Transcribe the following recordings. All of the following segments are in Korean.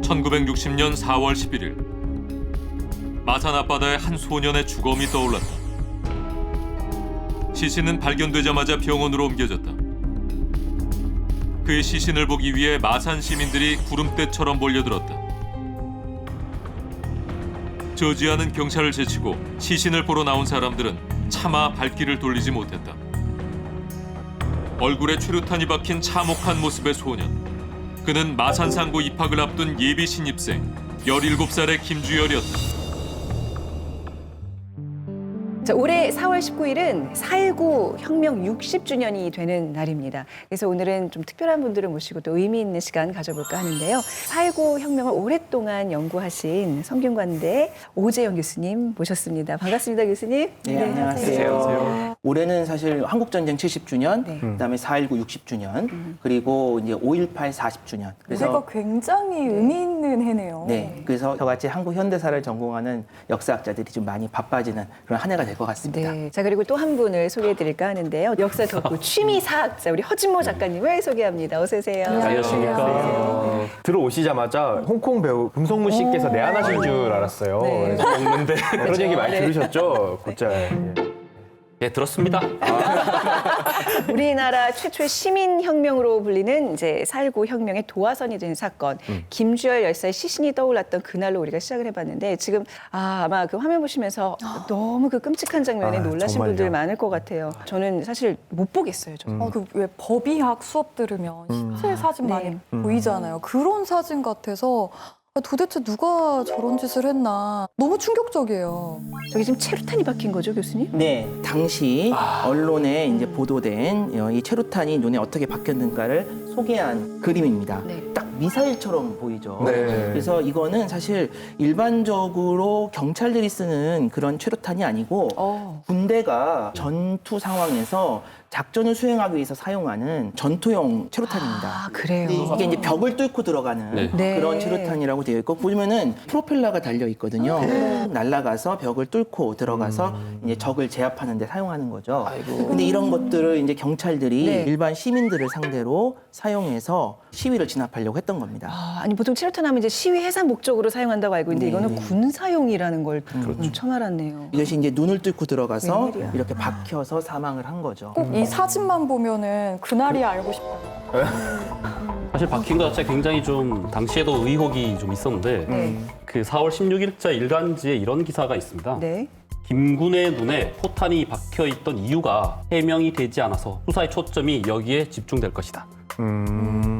1960년 4월 11일 마산 앞바다에 한 소년의 주검이 떠올랐다. 시신은 발견되자마자 병원으로 옮겨졌다. 그의 시신을 보기 위해 마산 시민들이 구름대처럼 몰려들었다. 저지하는 경찰을 제치고 시신을 보러 나온 사람들은 차마 발길을 돌리지 못했다. 얼굴에 최루탄이 박힌 참혹한 모습의 소년. 그는 마산상고 입학을 앞둔 예비 신입생 17살의 김주열이었다. 자, 올해 4월 19일은 4.19 혁명 60주년이 되는 날입니다. 그래서 오늘은 좀 특별한 분들을 모시고 또 의미 있는 시간 가져볼까 하는데요. 4.19 혁명을 오랫동안 연구하신 성균관대 오재영 교수님 모셨습니다. 반갑습니다, 교수님. 네, 안녕하세요. 올해는 사실 한국전쟁 70주년, 그다음에 4.19 60주년, 그리고 이제 5.18 40주년. 올해가 굉장히 의미 있는 해네요. 네, 그래서 저같이 한국 현대사를 전공하는 역사학자들이 좀 많이 바빠지는 그런 한 해가 될 것 같습니다. 네. 자, 그리고 또 한 분을 소개해드릴까 하는데요. 역사 덕후 취미사학자 우리 허진모 작가님을 소개합니다. 어서 오세요. 안녕하십니까. 들어오시자마자 홍콩 배우 금성무 씨께서 내한하신 줄 알았어요. 네. 그래서 먹는데 그런 얘기 많이 네. 들으셨죠? 곧잘. 네, 들었습니다. 우리나라 최초의 시민혁명으로 불리는 이제 4.19 혁명의 도화선이 된 사건, 김주열 열사의 시신이 떠올랐던 그날로 우리가 시작을 해봤는데 지금 아마 그 화면 보시면서 너무 그 끔찍한 장면에 놀라신 정말요. 분들 많을 것 같아요. 저는 사실 못 보겠어요. 저는. 그 왜 법의학 수업 들으면 실제 사진 많이 네. 보이잖아요. 그런 사진 같아서 도대체 누가 저런 짓을 했나 너무 충격적이에요. 저기 지금 체루탄이 박힌 거죠, 교수님? 네, 당시 언론에 이제 보도된 이 체루탄이 눈에 어떻게 박혔는가를 소개한 그림입니다. 네. 딱 미사일처럼 보이죠. 네. 그래서 이거는 사실 일반적으로 경찰들이 쓰는 그런 체루탄이 아니고 군대가 전투 상황에서 작전을 수행하기 위해서 사용하는 전투용 체루탄입니다. 아, 그래요. 근데 이게 이제 벽을 뚫고 들어가는 네. 그런 체루탄이라고 되어 있고 보면은 프로펠러가 달려 있거든요. 날아가서 벽을 뚫고 들어가서 이제 적을 제압하는 데 사용하는 거죠. 근데 이런 것들을 이제 경찰들이 네. 일반 시민들을 상대로 사용해서 시위를 진압하려고 했던 겁니다. 아니 보통 체루탄 하면 이제 시위 해산 목적으로 사용한다고 알고 있는데 이거는 군사용이라는 걸 처음 알았네요. 이것이 이제 눈을 뚫고 들어가서 웬일이야. 이렇게 박혀서 사망을 한 거죠. 꼭 이 사진만 보면은 그날이 알고 싶어요. 사실 박힌 것 자체 굉장히 좀 당시에도 의혹이 좀 있었는데 네. 그 4월 16일자 일간지에 이런 기사가 있습니다. 네. 김군의 눈에 포탄이 박혀 있던 이유가 해명이 되지 않아서 수사의 초점이 여기에 집중될 것이다.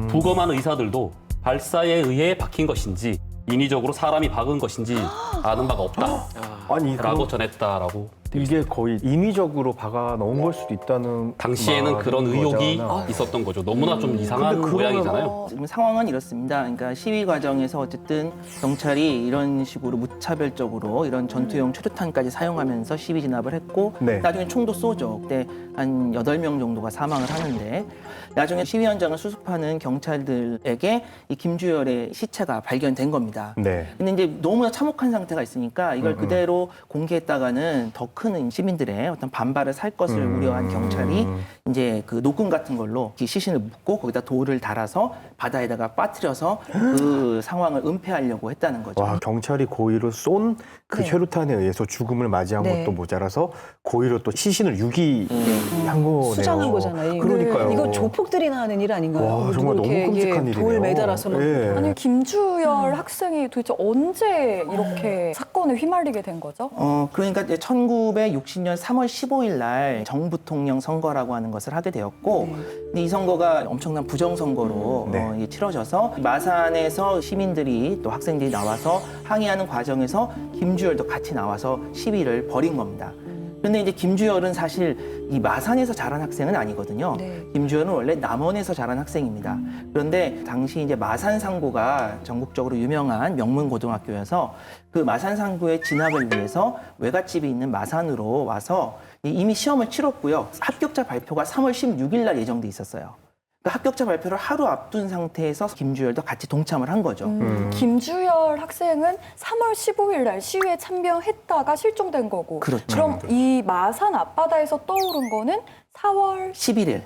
부검한 의사들도 발사에 의해 박힌 것인지 인위적으로 사람이 박은 것인지 아는 바가 없다. 아니, 라고 전했다라고. 이게 거의 인위적으로 박아 넣은 걸 수도 있다는 당시에는 그런 말인 의혹이 거잖아. 있었던 거죠. 너무나 좀 이상한 근데 그러면 모양이잖아요. 지금 상황은 이렇습니다. 그러니까 시위 과정에서 어쨌든 경찰이 이런 식으로 무차별적으로 이런 전투용 체류탄까지 사용하면서 시위 진압을 했고 네. 나중에 총도 쏘죠. 그때 한 8명 정도가 사망을 하는데 나중에 시위 현장을 수습하는 경찰들에게 이 김주열의 시체가 발견된 겁니다. 네. 근데 이제 너무나 참혹한 상태가 있으니까 이걸 그대로 공개했다가는 더 큰 시민들의 어떤 반발을 살 것을 우려한 경찰이 이제 그 노끈 같은 걸로 이 시신을 묶고 거기다 돌을 달아서 바다에다가 빠뜨려서 그 상황을 은폐하려고 했다는 거죠. 와, 경찰이 고의로 쏜 그 네. 체류탄에 의해서 죽음을 맞이한 네. 것도 모자라서 고의로 또 시신을 유기한 거네요. 수장한 거잖아요. 그러니까요. 이거 조폭들이나 하는 일 아닌가요? 와, 누구 정말 너무 이렇게 끔찍한 돌 일이네요. 매달아서 막 예. 아니 김주열 학생이 도대체 언제 이렇게 사건에 휘말리게 된 거죠? 그러니까 이제 1960년 3월 15일 날 정부통령 선거라고 하는 것을 하게 되었고 근데 이 선거가 엄청난 부정선거로 네. 이게 치러져서 마산에서 시민들이 또 학생들이 나와서 항의하는 과정에서 김주열도 같이 나와서 시위를 벌인 겁니다. 그런데 이제 김주열은 사실 이 마산에서 자란 학생은 아니거든요. 네. 김주열은 원래 남원에서 자란 학생입니다. 그런데 당시 이제 마산상고가 전국적으로 유명한 명문 고등학교여서 그 마산상고의 진학을 위해서 외갓집이 있는 마산으로 와서 이미 시험을 치렀고요. 합격자 발표가 3월 16일 날 예정돼 있었어요. 그러니까 합격자 발표를 하루 앞둔 상태에서 김주열도 같이 동참을 한 거죠. 김주열 학생은 3월 15일 날 시위에 참여했다가 실종된 거고 그렇죠. 그럼 이 마산 앞바다에서 떠오른 거는 4월 11일.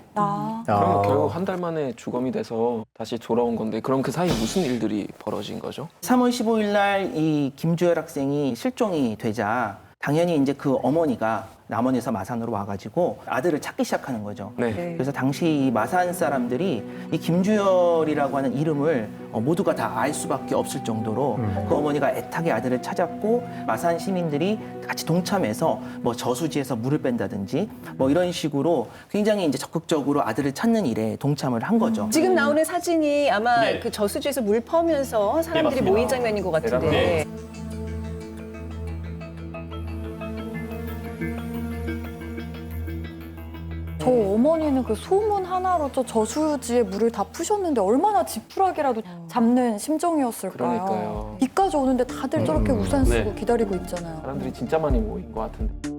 그러면 결국 한 달 만에 주검이 돼서 다시 돌아온 건데 그럼 그 사이 무슨 일들이 벌어진 거죠? 3월 15일 날 이 김주열 학생이 실종이 되자 당연히 이제 그 어머니가 남원에서 마산으로 와가지고 아들을 찾기 시작하는 거죠. 네. 그래서 당시 이 마산 사람들이 이 김주열이라고 하는 이름을 모두가 다 알 수밖에 없을 정도로 그 어머니가 애타게 아들을 찾았고 마산 시민들이 같이 동참해서 뭐 저수지에서 물을 뺀다든지 뭐 이런 식으로 굉장히 이제 적극적으로 아들을 찾는 일에 동참을 한 거죠. 지금 나오는 사진이 아마 네. 그 저수지에서 물 퍼면서 사람들이 맞습니다. 모인 장면인 것 같은데. 네. 저 어머니는 그 소문 하나로 저 저수지에 물을 다 푸셨는데 얼마나 지푸라기라도 잡는 심정이었을까요? 그러니까요. 비까지 오는데 다들 저렇게 우산 쓰고 네. 기다리고 있잖아요. 사람들이 진짜 많이 모인 것 같은데.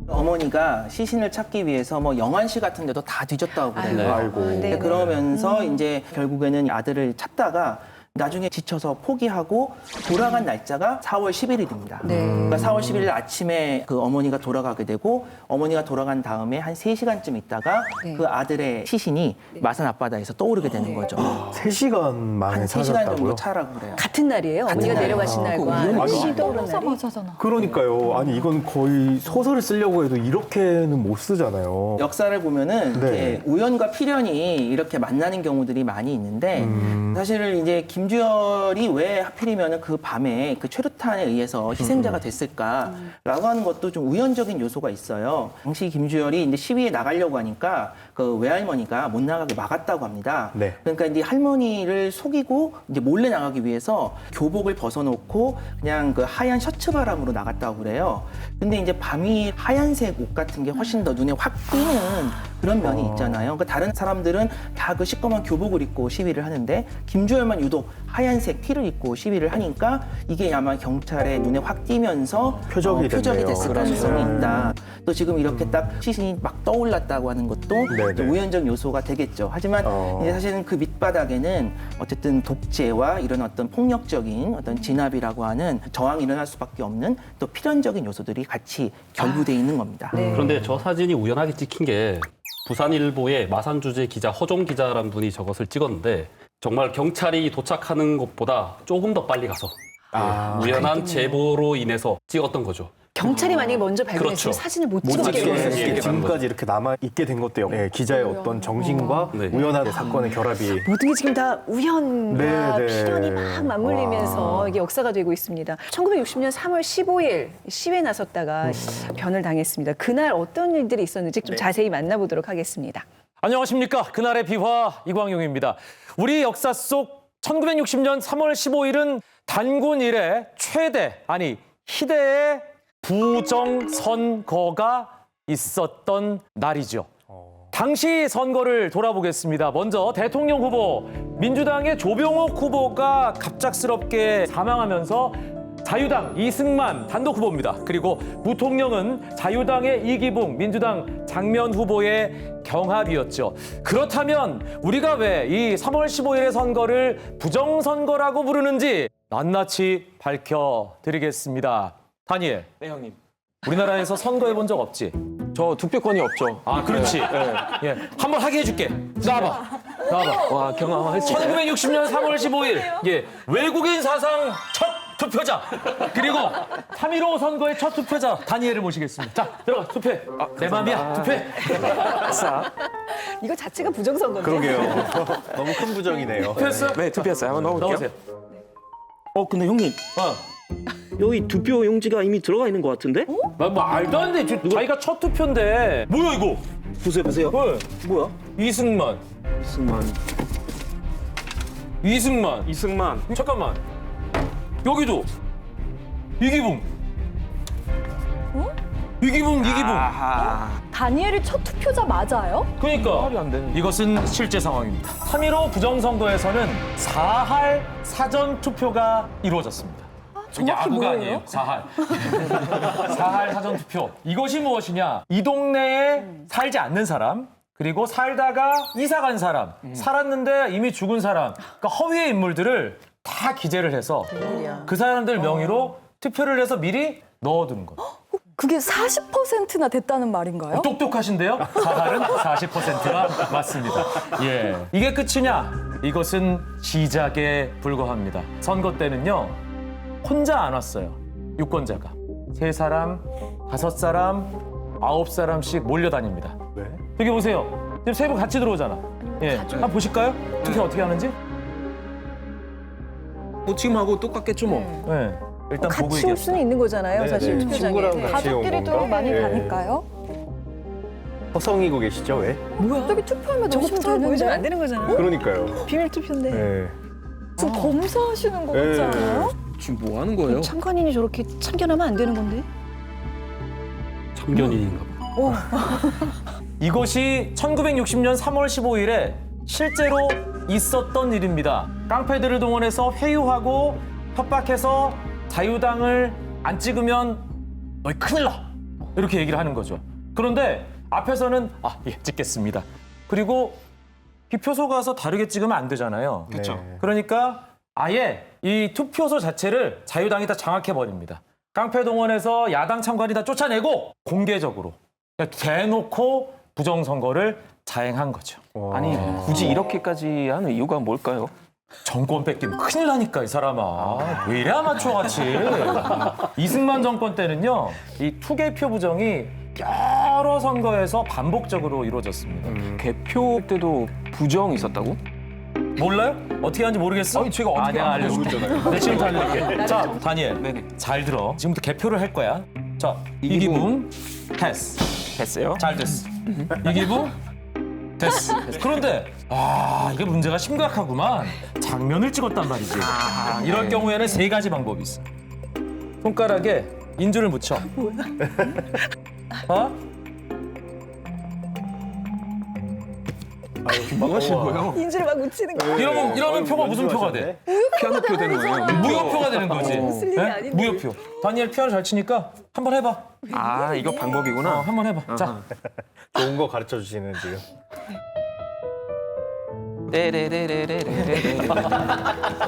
어머니가 시신을 찾기 위해서 뭐 영안시 같은 데도 다 뒤졌다고 그래요. 아이고. 근데 그러면서 이제 결국에는 아들을 찾다가 나중에 지쳐서 포기하고 돌아간 날짜가 4월 11일입니다. 네. 그러니까 4월 11일 아침에 그 어머니가 돌아가게 되고 어머니가 돌아간 다음에 한 3시간쯤 있다가 네. 그 아들의 시신이 마산 앞바다에서 떠오르게 되는 거죠. 3시간 만에 한 3시간 정도 찾았다고요? 차라고 그래요. 같은 날이에요. 어머니가 날이에요. 내려가신 날과 우연히 시신이 떠오른 날이. 맞아잖아. 그러니까요. 아니 이건 거의 소설을 쓰려고 해도 이렇게는 못 쓰잖아요. 역사를 보면은 네. 이렇게 우연과 필연이 이렇게 만나는 경우들이 많이 있는데 사실 이제 김주열이 왜 하필이면 그 밤에 그 최루탄에 의해서 희생자가 됐을까라고 하는 것도 좀 우연적인 요소가 있어요. 당시 김주열이 이제 시위에 나가려고 하니까 그 외할머니가 못 나가게 막았다고 합니다. 네. 그러니까 이제 할머니를 속이고 이제 몰래 나가기 위해서 교복을 벗어놓고 그냥 그 하얀 셔츠 바람으로 나갔다고 그래요. 근데 이제 밤이 하얀색 옷 같은 게 훨씬 더 눈에 확 띄는 그런 면이 있잖아요. 그러니까 다른 사람들은 다 그 시꺼먼 교복을 입고 시위를 하는데 김주열만 유독 하얀색 티를 입고 시위를 하니까 이게 아마 경찰의 눈에 확 띄면서 표적이 됐네요. 됐을 가능성이 있다. 또 지금 이렇게 딱 시신이 막 떠올랐다고 하는 것도 네네. 좀 우연적 요소가 되겠죠. 하지만 이제 사실은 그 밑바닥에는 어쨌든 독재와 이런 어떤 폭력적인 어떤 진압이라고 하는 저항이 일어날 수밖에 없는 또 필연적인 요소들이 같이 결부돼 있는 겁니다. 네. 그런데 저 사진이 우연하게 찍힌 게 부산일보의 마산 주재 기자 허종 기자라는 분이 저것을 찍었는데 정말 경찰이 도착하는 것보다 조금 더 빨리 가서 우연한 제보로 인해서 찍었던 거죠. 경찰이 만약에 먼저 발견했으면 그렇죠. 사진을 못 못 찍었겠네요. 찍었을 예, 게 지금까지 이렇게 남아 있게 된 것도 기자의 어떤 정신과 네. 우연한 사건의 결합이 모든 게 지금 다 우연과 네, 네. 필연이 막 맞물리면서 이게 역사가 되고 있습니다. 1960년 3월 15일 시위에 나섰다가 변을 당했습니다. 그날 어떤 일들이 있었는지 좀 자세히 만나보도록 하겠습니다. 안녕하십니까. 그날의 비화 이광용입니다. 우리 역사 속 1960년 3월 15일은 단군 이래 최대, 아니 희대의 부정선거가 있었던 날이죠. 당시 선거를 돌아보겠습니다. 먼저 대통령 후보, 민주당의 조병옥 후보가 갑작스럽게 사망하면서 자유당 이승만 단독 후보입니다. 그리고 부통령은 자유당의 이기붕, 민주당 장면 후보의 경합이었죠. 그렇다면 우리가 왜 이 3월 15일의 선거를 부정선거라고 부르는지 낱낱이 밝혀드리겠습니다. 다니엘, 네, 형님. 우리나라에서 선거해본 적 없지? 저 투표권이 없죠. 아, 그렇지. 예, 한번 하게 해줄게. 나와봐. 와, 경험할 수 있어요? 1960년 3월 15일, 예, 외국인 사상 첫 투표자, 그리고 3.15 선거의 첫 투표자 다니엘을 모시겠습니다. 자, 들어가, 투표해. 내 맘이야, 투표해. 이거 자체가 부정선거인데. 그러게요. 너무 큰 부정이네요. 투표했어? 네, 투표했어요. 한번 넣어볼게요. 넣으세요. 근데 형님 여기 투표 용지가 이미 들어가 있는 것 같은데? 뭐 말도 안 돼. 자기가 첫 투표인데. 뭐야, 이거? 보세요. 뭐? 뭐야? 이승만. 이승만. 잠깐만. 여기도. 이기붕. 이기붕. 다니엘이 첫 투표자 맞아요? 그러니까 말이 안 되는. 이것은 실제 상황입니다. 3.15 부정선거에서는 4할 사전 투표가 이루어졌습니다. 이게 정확히 아구가 뭐예요? 아니에요. 4할. 4할 사전 투표. 이것이 무엇이냐? 이 동네에 살지 않는 사람, 그리고 살다가 이사 간 사람, 살았는데 이미 죽은 사람, 그러니까 허위의 인물들을 다 기재를 해서 그 사람들 명의로 투표를 해서 미리 넣어두는 거예요. 그게 40%나 됐다는 말인가요? 똑똑하신데요? 사할은 40%가 맞습니다. 예. 이게 끝이냐? 이것은 시작에 불과합니다. 선거 때는요, 혼자 안 왔어요. 유권자가. 3사람, 5사람, 9사람씩 몰려다닙니다. 왜? 여기 보세요. 지금 3분 같이 들어오잖아. 예. 한번 보실까요? 투표 어떻게 하는지? 뭐 지금하고 똑같겠죠 뭐. 예. 일단 보고 같이 올 얘기합시다. 수는 있는 거잖아요, 네, 사실 네. 친구랑 투표장에. 같이 온 가족끼리도 건가? 많이 예. 가니까요. 허성이고 계시죠, 왜? 뭐야? 저기 투표하면 저거부터 되는데? 보여주면 안 되는 거잖아요. 그러니까요. 비밀 투표인데. 네. 지금 검사하시는 거 같지 네. 않아요? 지금 뭐 하는 거예요? 참관인이 저렇게 참견하면 안 되는 건데. 참견인인가 봐. 이것이 1960년 3월 15일에 실제로 있었던 일입니다. 깡패들을 동원해서 회유하고 협박해서 자유당을 안 찍으면 너희 큰일 나! 이렇게 얘기를 하는 거죠. 그런데 앞에서는 예, 찍겠습니다. 그리고 기표소 가서 다르게 찍으면 안 되잖아요. 그렇죠. 그러니까 아예 이 투표소 자체를 자유당이 다 장악해버립니다. 깡패 동원해서 야당 참관이 다 쫓아내고 공개적으로 그냥 대놓고 부정선거를 자행한 거죠. 아니 굳이 이렇게까지 하는 이유가 뭘까요? 정권 뺏기면 큰일 나니까 이 사람아. 왜 이래 아마추어같이. 이승만 정권 때는요. 이 투개표 부정이 여러 선거에서 반복적으로 이루어졌습니다. 개표 때도 부정이 있었다고? 몰라요? 어떻게 하는지 모르겠어? 아니, 제가 어떻게 내가 알아요? 알려줄게. 내 지금 알려줄게. 자, 다니엘. 네네. 잘 들어. 지금부터 개표를 할 거야. 자, 이기붕 패스. 됐어요? 잘 됐어. 이기붕 됐어. 그런데 이게 문제가 심각하구만. 장면을 찍었단 말이지. 이럴 경우에는 3가지 방법이 있어. 손가락에 인주를 묻혀. 어? 뭐 하시는 거예요? 인지를 막 묻히는 거. 이러면 표가 무슨 표가 돼? 피아노표 되는 거예요? 무효표가 되는 거지. 무슨 일이 네? 아닌데. 무효표. 다니엘 피아노 잘 치니까 한번 해봐. 아 이거 방법이구나. 한번 해봐. 자, 좋은 거 가르쳐 주시는 지금.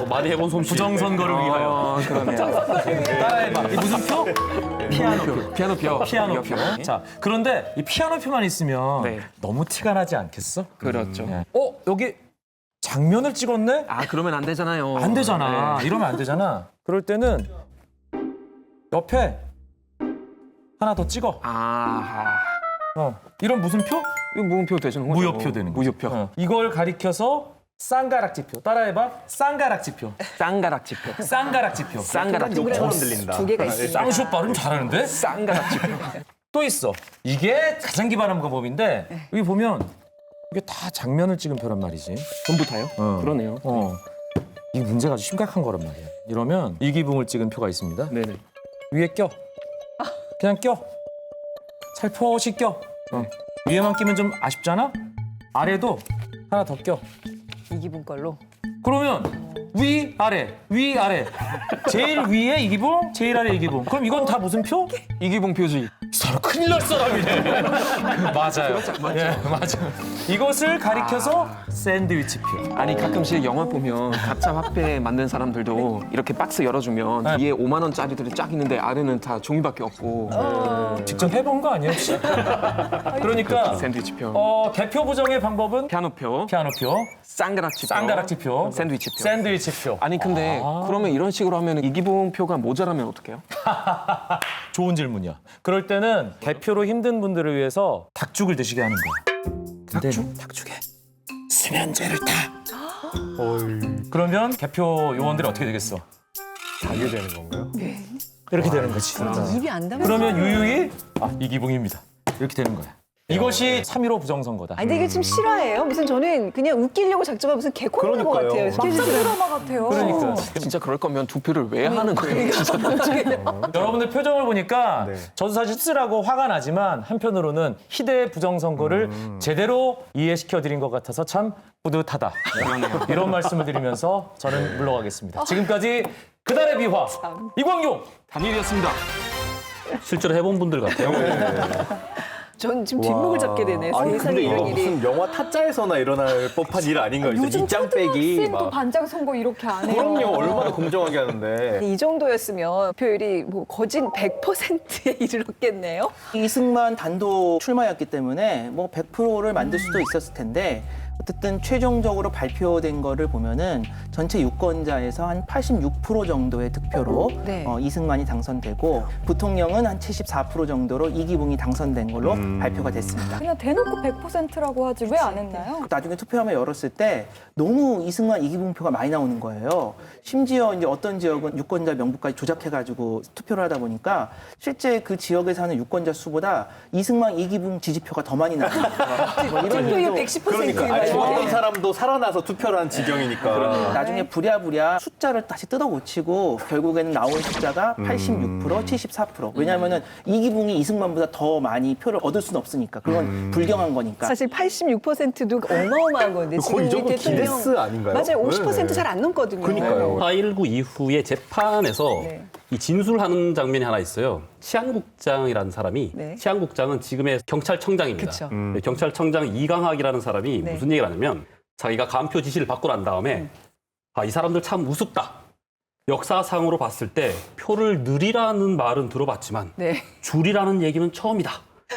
많이 해본 솜씨. 부정선거를 위하여. 그러네요. 따라해봐. 이 무슨 표? 피아노표. 피아노표. 피아노표. 자, 그런데 이 피아노표만 있으면 네. 너무 티가 나지 않겠어? 그렇죠. 네. 여기 장면을 찍었네? 아 그러면 안 되잖아요. 안 되잖아. 네. 이러면 안 되잖아. 그럴 때는 옆에 하나 더 찍어. 이런 무슨 표? 이거 무음표 되시는 거죠? 무효표 되는 거지. 무효표. 이걸 가리켜서 쌍가락지표. 따라해봐. 쌍가락지표. 쌍가락지표. 쌍가락지표. 쌍가락지표. 처음 들린다. 2개가 있습니다. 쌍쇼 발음 잘하는데? 쌍가락지표. 또 있어. 이게 가장 기반한 방법인데 여기 보면 이게 다 장면을 찍은 표란 말이지. 전부 다요? 그러네요. 이 문제가 아주 심각한 거란 말이야. 이러면 이기붕을 찍은 표가 있습니다. 네네. 위에 껴. 그냥 껴. 살포시 껴. 위에만 끼면 좀 아쉽잖아? 아래도 하나 더 껴. 이기분 걸로. 그러면 위, 아래, 위, 아래. 제일 위에 이기붕, 제일 아래 이기붕. 그럼 이건 다 무슨 표? 이기봉 표지. 이 사람 큰일 날 사람이네. 맞아요. 예, 맞아요. 이것을 가리켜서 샌드위치 표. 아니 가끔씩 영화 보면 가짜 화폐 만든 사람들도 이렇게 박스 열어주면 네. 위에 5만 원짜리들이 쫙 있는데 아래는 다 종이밖에 없고 직접 해본 거 아니에요, 혹시? 그러니까 샌드위치표, 개표 부정의 방법은 피아노표, 피아노표, 쌍가락지표, 쌍가락지표, 샌드위치표. 샌드위치표. 아니 근데 그러면 이런 식으로 하면 이기봉 표가 모자라면 어떡해요? 좋은 질문이야. 그럴 때는 개표로 힘든 분들을 위해서 닭죽을 드시게 하는 거야. 근데 닭죽에 수면제를 타. 그러면 개표 요원들이 어떻게 되겠어? 자게 되는 건가요? 이렇게 되는 거지. 입이 안 닿아. 그러면 유유히 이기붕입니다. 이렇게 되는 거야. 이것이 3.15 부정선거다. 아니, 근데 이게 좀 실화예요. 무슨 저는 그냥 웃기려고 작정한 무슨 개콘인 것 그러니까요. 같아요. 스케줄 막장 시간. 드라마 같아요. 그러니까. 진짜 그럴 거면 투표를 왜 하는 거예요? 진짜. 여러분들 표정을 보니까 네. 저도 사실 씁쓸하고 화가 나지만 한편으로는 희대의 부정선거를 제대로 이해시켜드린 것 같아서 참 뿌듯하다. 이런 말씀을 드리면서 저는 물러가겠습니다. 지금까지 그달의 비화 이광용 단일이었습니다. 실제로 해본 분들 같아요. 전 지금 뒷목을 잡게 되네. 아니 세상에 근데 이거 이런 일이. 무슨 영화 타짜에서나 일어날 법한 일 아닌가요? 요즘 입장 빼기 초등학생도 막. 반장 선거 이렇게 안 해요. 그럼요. 얼마나 공정하게 하는데. 이 정도였으면 투표율이 뭐 거진 100%에 이르렀겠네요. 이승만 단독 출마였기 때문에 뭐 100%를 만들 수도 있었을 텐데 어쨌든 최종적으로 발표된 거를 보면은 전체 유권자에서 한 86% 정도의 득표로 네. 이승만이 당선되고 부통령은 한 74% 정도로 이기붕이 당선된 걸로 발표가 됐습니다. 그냥 대놓고 100%라고 하지 왜 안 했나요? 나중에 투표함을 열었을 때 너무 이승만 이기붕표가 많이 나오는 거예요. 심지어 이제 어떤 지역은 유권자 명부까지 조작해가지고 투표를 하다 보니까 실제 그 지역에 사는 유권자 수보다 이승만 이기붕 지지표가 더 많이 나옵니다. 뭐 이런 투표율 일도 110%. 죽었던 사람도 살아나서 투표를 한 지경이니까. 나중에 부랴부랴 숫자를 다시 뜯어 고치고 결국에는 나온 숫자가 86%, 74%. 왜냐하면은 이기붕이 이승만보다 더 많이 표를 얻을 수는 없으니까. 그건 불경한 거니까. 사실 86%도 어마어마한 건데 지금 거의 이 우리 정도 대통령 기네스 아닌가요? 맞아요. 50% 네. 잘 안 넘거든요. 그러니까요. 4.19 이후에 재판에서 네. 이 진술하는 장면이 하나 있어요. 치안국장이라는 사람이 네. 치안국장은 지금의 경찰청장입니다. 그쵸. 네, 경찰청장 이강학이라는 사람이 네. 무슨 얘기를 하냐면 자기가 감표 지시를 받고 난 다음에 이 사람들 참 우습다. 역사상으로 봤을 때 표를 느리라는 말은 들어봤지만 네. 줄이라는 얘기는 처음이다.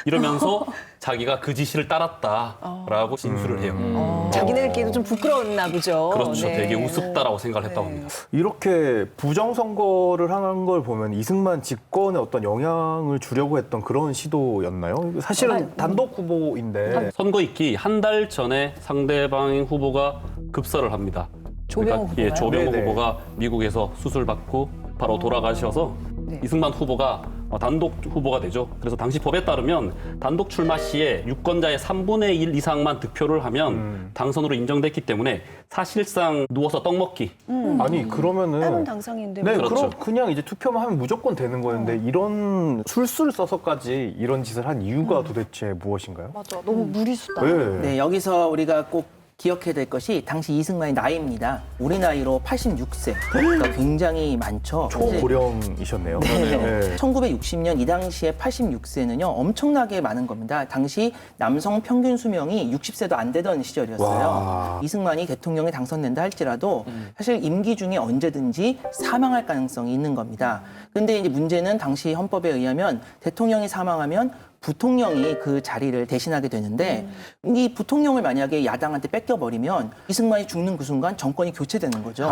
이러면서 자기가 그 지시를 따랐다라고 진술을 해요. 자기네들끼리도 좀 부끄러웠나 보죠. 그렇죠. 네. 되게 우습다라고 생각을 했다고 합니다. 이렇게 부정선거를 한 걸 보면 이승만 집권에 어떤 영향을 주려고 했던 그런 시도였나요? 사실은 단독 후보인데. 선거 있기 한 달 전에 상대방 후보가 급서를 합니다. 조병호 예, 후보가요? 조병호 네네. 후보가 미국에서 수술받고 바로 돌아가셔서 네. 이승만 후보가 단독 후보가 되죠. 그래서 당시 법에 따르면 단독 출마 시에 유권자의 3분의 1 이상만 득표를 하면 당선으로 인정됐기 때문에 사실상 누워서 떡 먹기. 아니 그러면은 다른 당상인데 네, 뭐. 그렇죠. 그럼 그냥 이제 투표만 하면 무조건 되는 거였는데 이런 술수를 써서까지 이런 짓을 한 이유가 도대체 무엇인가요? 맞아, 너무 무리수다. 네, 여기서 우리가 꼭 기억해야 될 것이 당시 이승만의 나이입니다. 우리 나이로 86세. 그러니까 굉장히 많죠. 초고령이셨네요. 네. 1960년 이 당시에 86세는요 엄청나게 많은 겁니다. 당시 남성 평균 수명이 60세도 안 되던 시절이었어요. 와. 이승만이 대통령에 당선된다 할지라도 사실 임기 중에 언제든지 사망할 가능성이 있는 겁니다. 근데 이제 문제는 당시 헌법에 의하면 대통령이 사망하면 부통령이 그 자리를 대신하게 되는데 이 부통령을 만약에 야당한테 뺏겨버리면 이승만이 죽는 그 순간 정권이 교체되는 거죠.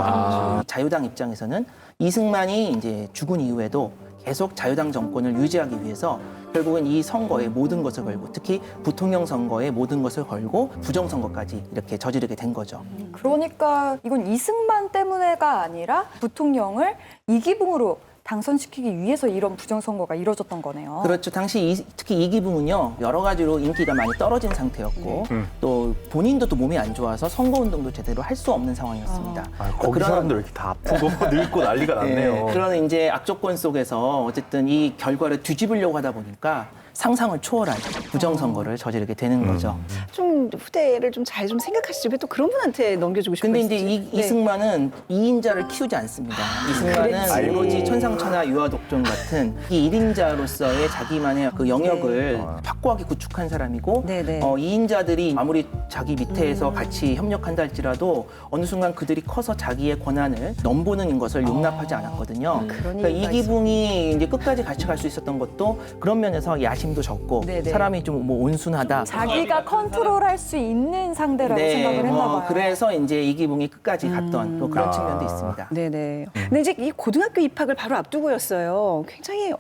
자유당 입장에서는 이승만이 이제 죽은 이후에도 계속 자유당 정권을 유지하기 위해서 결국은 이 선거에 모든 것을 걸고 특히 부통령 선거에 모든 것을 걸고 부정선거까지 이렇게 저지르게 된 거죠. 그러니까 이건 이승만 때문에가 아니라 부통령을 이기붕으로 당선시키기 위해서 이런 부정선거가 이뤄졌던 거네요. 그렇죠. 당시 특히 이기붕은요 여러 가지로 인기가 많이 떨어진 상태였고 또 본인도 또 몸이 안 좋아서 선거운동도 제대로 할 수 없는 상황이었습니다. 거기 그런- 사람들 왜 이렇게 다 아프고 늙고 난리가 났네요. 그런 이제 악조건 속에서 어쨌든 이 결과를 뒤집으려고 하다 보니까 상상을 초월한 부정선거를 저지르게 되는 거죠. 좀 후대를 좀 잘 좀 생각하시죠. 왜 또 그런 분한테 넘겨주고 싶어요. 근데 이제 이승만은 2인자를 키우지 않습니다. 이승만은 오로지 천상천하 유아독존 같은 이 1인자로서의 자기만의 그 영역을 확고하게 구축한 사람이고 네네. 2인자들이 아무리 자기 밑에서 같이 협력한다 할지라도 어느 순간 그들이 커서 자기의 권한을 넘보는 것을 용납하지 않았거든요. 그런 그러니까 이유가 이기붕이 이제 끝까지 같이 갈 수 있었던 것도 그런 면에서 야심도 적고 네네. 사람이 좀 뭐 온순하다. 자기가 컨트롤할 수 있는 상대라고 생각을 했나 봐요. 그래서 이제 이기붕이 끝까지 갔던 또 그런 측면도 있습니다. 네네. 근데 이제 이 고등학교 입학을 바로 앞두고였어요. 굉장히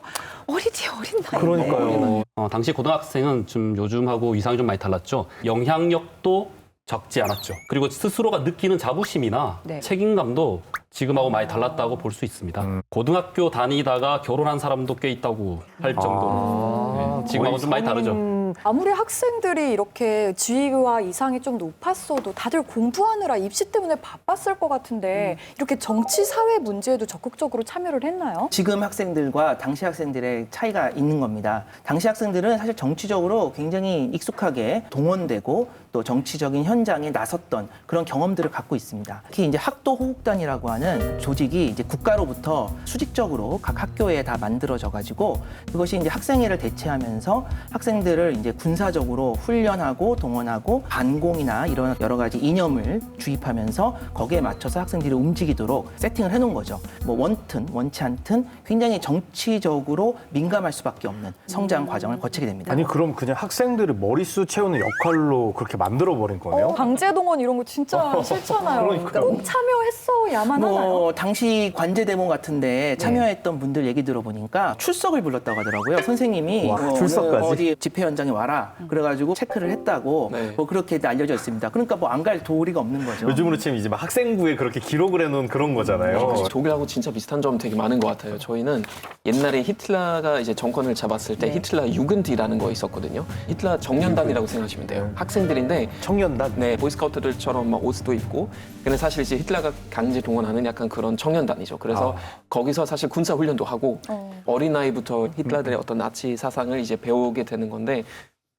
어린 나이. 그러니까요. 당시 고등학생은 좀 요즘하고 이상이 좀 많이 달랐죠. 영향력도 적지 않았죠. 그리고 스스로가 느끼는 자부심이나 네. 책임감도 지금하고 많이 달랐다고 볼 수 있습니다. 고등학교 다니다가 결혼한 사람도 꽤 있다고 할 정도로 지금하고 좀 많이 다르죠. 아무리 학생들이 이렇게 지위와 이상이 좀 높았어도 다들 공부하느라 입시 때문에 바빴을 것 같은데 이렇게 정치 사회 문제에도 적극적으로 참여를 했나요? 지금 학생들과 당시 학생들의 차이가 있는 겁니다. 당시 학생들은 사실 정치적으로 굉장히 익숙하게 동원되고 또 정치적인 현장에 나섰던 그런 경험들을 갖고 있습니다. 특히 이제 학도 호국단이라고 하는 조직이 이제 국가로부터 수직적으로 각 학교에 다 만들어져 가지고 그것이 이제 학생회를 대체하면서 학생들을 이제 군사적으로 훈련하고 동원하고 반공이나 이런 여러 가지 이념을 주입하면서 거기에 맞춰서 학생들이 움직이도록 세팅을 해놓은 거죠. 뭐 원튼 원치 않든 굉장히 정치적으로 민감할 수밖에 없는 성장 과정을 거치게 됩니다. 아니 그럼 그냥 학생들을 머릿수 채우는 역할로 그렇게 만들어 버린 거네요? 강제 동원 이런 거 진짜 싫잖아요. 그러니까요. 꼭 참여했어야만 하나요? 뭐 당시 관제 데모 같은데 참여했던 분들 얘기 들어보니까 출석을 불렀다고 하더라고요. 선생님이 와, 출석까지? 어디 집회 현장에 와라. 그래가지고 체크를 했다고 네. 뭐 그렇게 알려져 있습니다. 그러니까 뭐 안 갈 도리가 없는 거죠. 요즘으로 치면 이제 막 학생부에 그렇게 기록을 해놓은 그런 거잖아요. 독일하고 진짜 비슷한 점 되게 많은 것 같아요. 저희는 옛날에 히틀러가 이제 정권을 잡았을 때 히틀러 유근디라는 거 있었거든요. 히틀러 정년단이라고 생각하시면 돼요. 학생들인데 청년단? 네, 보이스카우트들처럼 막 옷도 입고. 근데 사실 이제 히틀러가 강제 동원하는 약간 그런 청년단이죠. 그래서 거기서 사실 군사 훈련도 하고 어린 나이부터 히틀러들의 어떤 나치 사상을 이제 배우게 되는 건데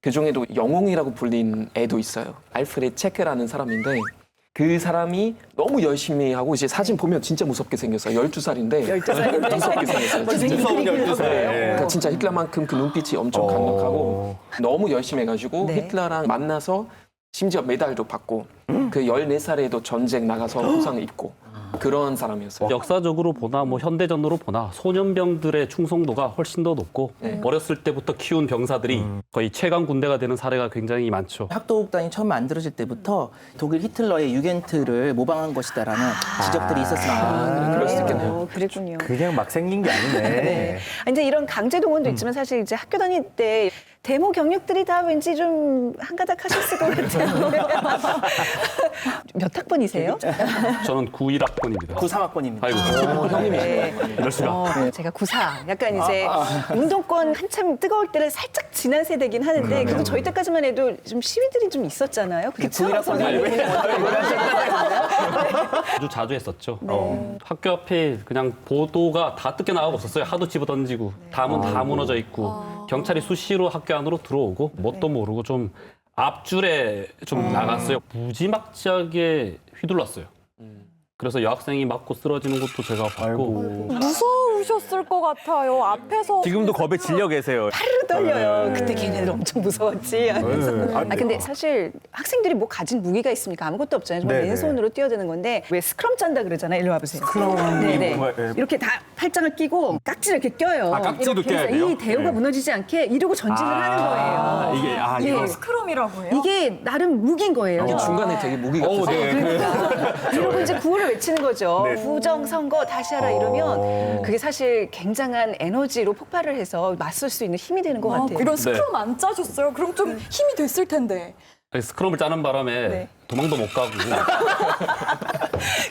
그 중에도 영웅이라고 불린 애도 있어요. 알프레드 체크라는 사람인데 그 사람이 너무 열심히 하고 이제 사진 보면 진짜 무섭게 생겼어요. 12살인데 12살인데. 무섭게 생겼어요. 무서운 12살. 그러니까 진짜 히틀러만큼 그 눈빛이 엄청 강력하고 너무 열심히 해가지고 네. 히틀러랑 만나서 심지어 메달도 받고 그 14살에도 전쟁 나가서 부상을 입고 그런 사람이었어요. 역사적으로 보나 뭐 현대전으로 보나 소년병들의 충성도가 훨씬 더 높고 어렸을 때부터 키운 병사들이 거의 최강 군대가 되는 사례가 굉장히 많죠. 학도국단이 처음 만들어질 때부터 독일 히틀러의 유겐트를 모방한 것이다라는 지적들이 있었습니다. 그럴 수 있겠네요. 그랬군요. 그냥 막 생긴 게 아니네. 네. 이제 이런 강제 동원도 있지만 사실 이제 학교 다닐 때 데모 경력들이 다 왠지 좀 한가닥 하셨을 것 같아요. 몇 학번이세요? 저는 91학번입니다. 93학번입니다. 아이고. 네. 이럴 수가. 제가 94. 약간 이제 운동권 한참 뜨거울 때를 살짝 지난 세대긴 하는데 그래도 저희 때까지만 해도 좀 시위들이 좀 있었잖아요. 그쵸? 91학번이 아주 자주 했었죠. 학교 앞에 그냥 보도가 다 뜯겨 나가고 없었어요. 하도 집어 던지고 담은 다 무너져 있고 경찰이 수시로 학교 안으로 들어오고 뭣도 모르고 좀 앞줄에 좀 나갔어요. 무지막지하게 휘둘렀어요. 그래서 여학생이 맞고 쓰러지는 것도 제가 봤고 무서우셨을 것 같아요. 앞에서 지금도 겁에 질려 계세요. 하루 떨려요. 그때 걔네들 엄청 무서웠지 하면서. 근데 사실 학생들이 뭐 가진 무기가 있습니까? 아무것도 없잖아요. 정말 네네. 맨손으로 뛰어드는 건데 왜 스크럼 짠다 그러잖아요. 일로 와보세요. 네네. 정말, 예. 이렇게 다 팔짱을 끼고 깍지를 이렇게 껴요. 아, 깍지도 이렇게 해서 껴야 돼요? 이 대우가 무너지지 않게 이러고 전진을 하는 거예요. 이게 예. 스크럼이라고 해요? 이게 나름 무기인 거예요. 이게 중간에 되게 무기가 없어요. 그러니까 이러고 이제 구호를 외치는 거죠. 네. 부정 선거 다시 하라 이러면 그게 사실 굉장한 에너지로 폭발을 해서 맞설 수 있는 힘이 되는 것 같아요. 이런 스크럼 안 짜셨어요? 그럼 좀 힘이 됐을 텐데. 스크럼을 짜는 바람에 네. 도망도 못 가고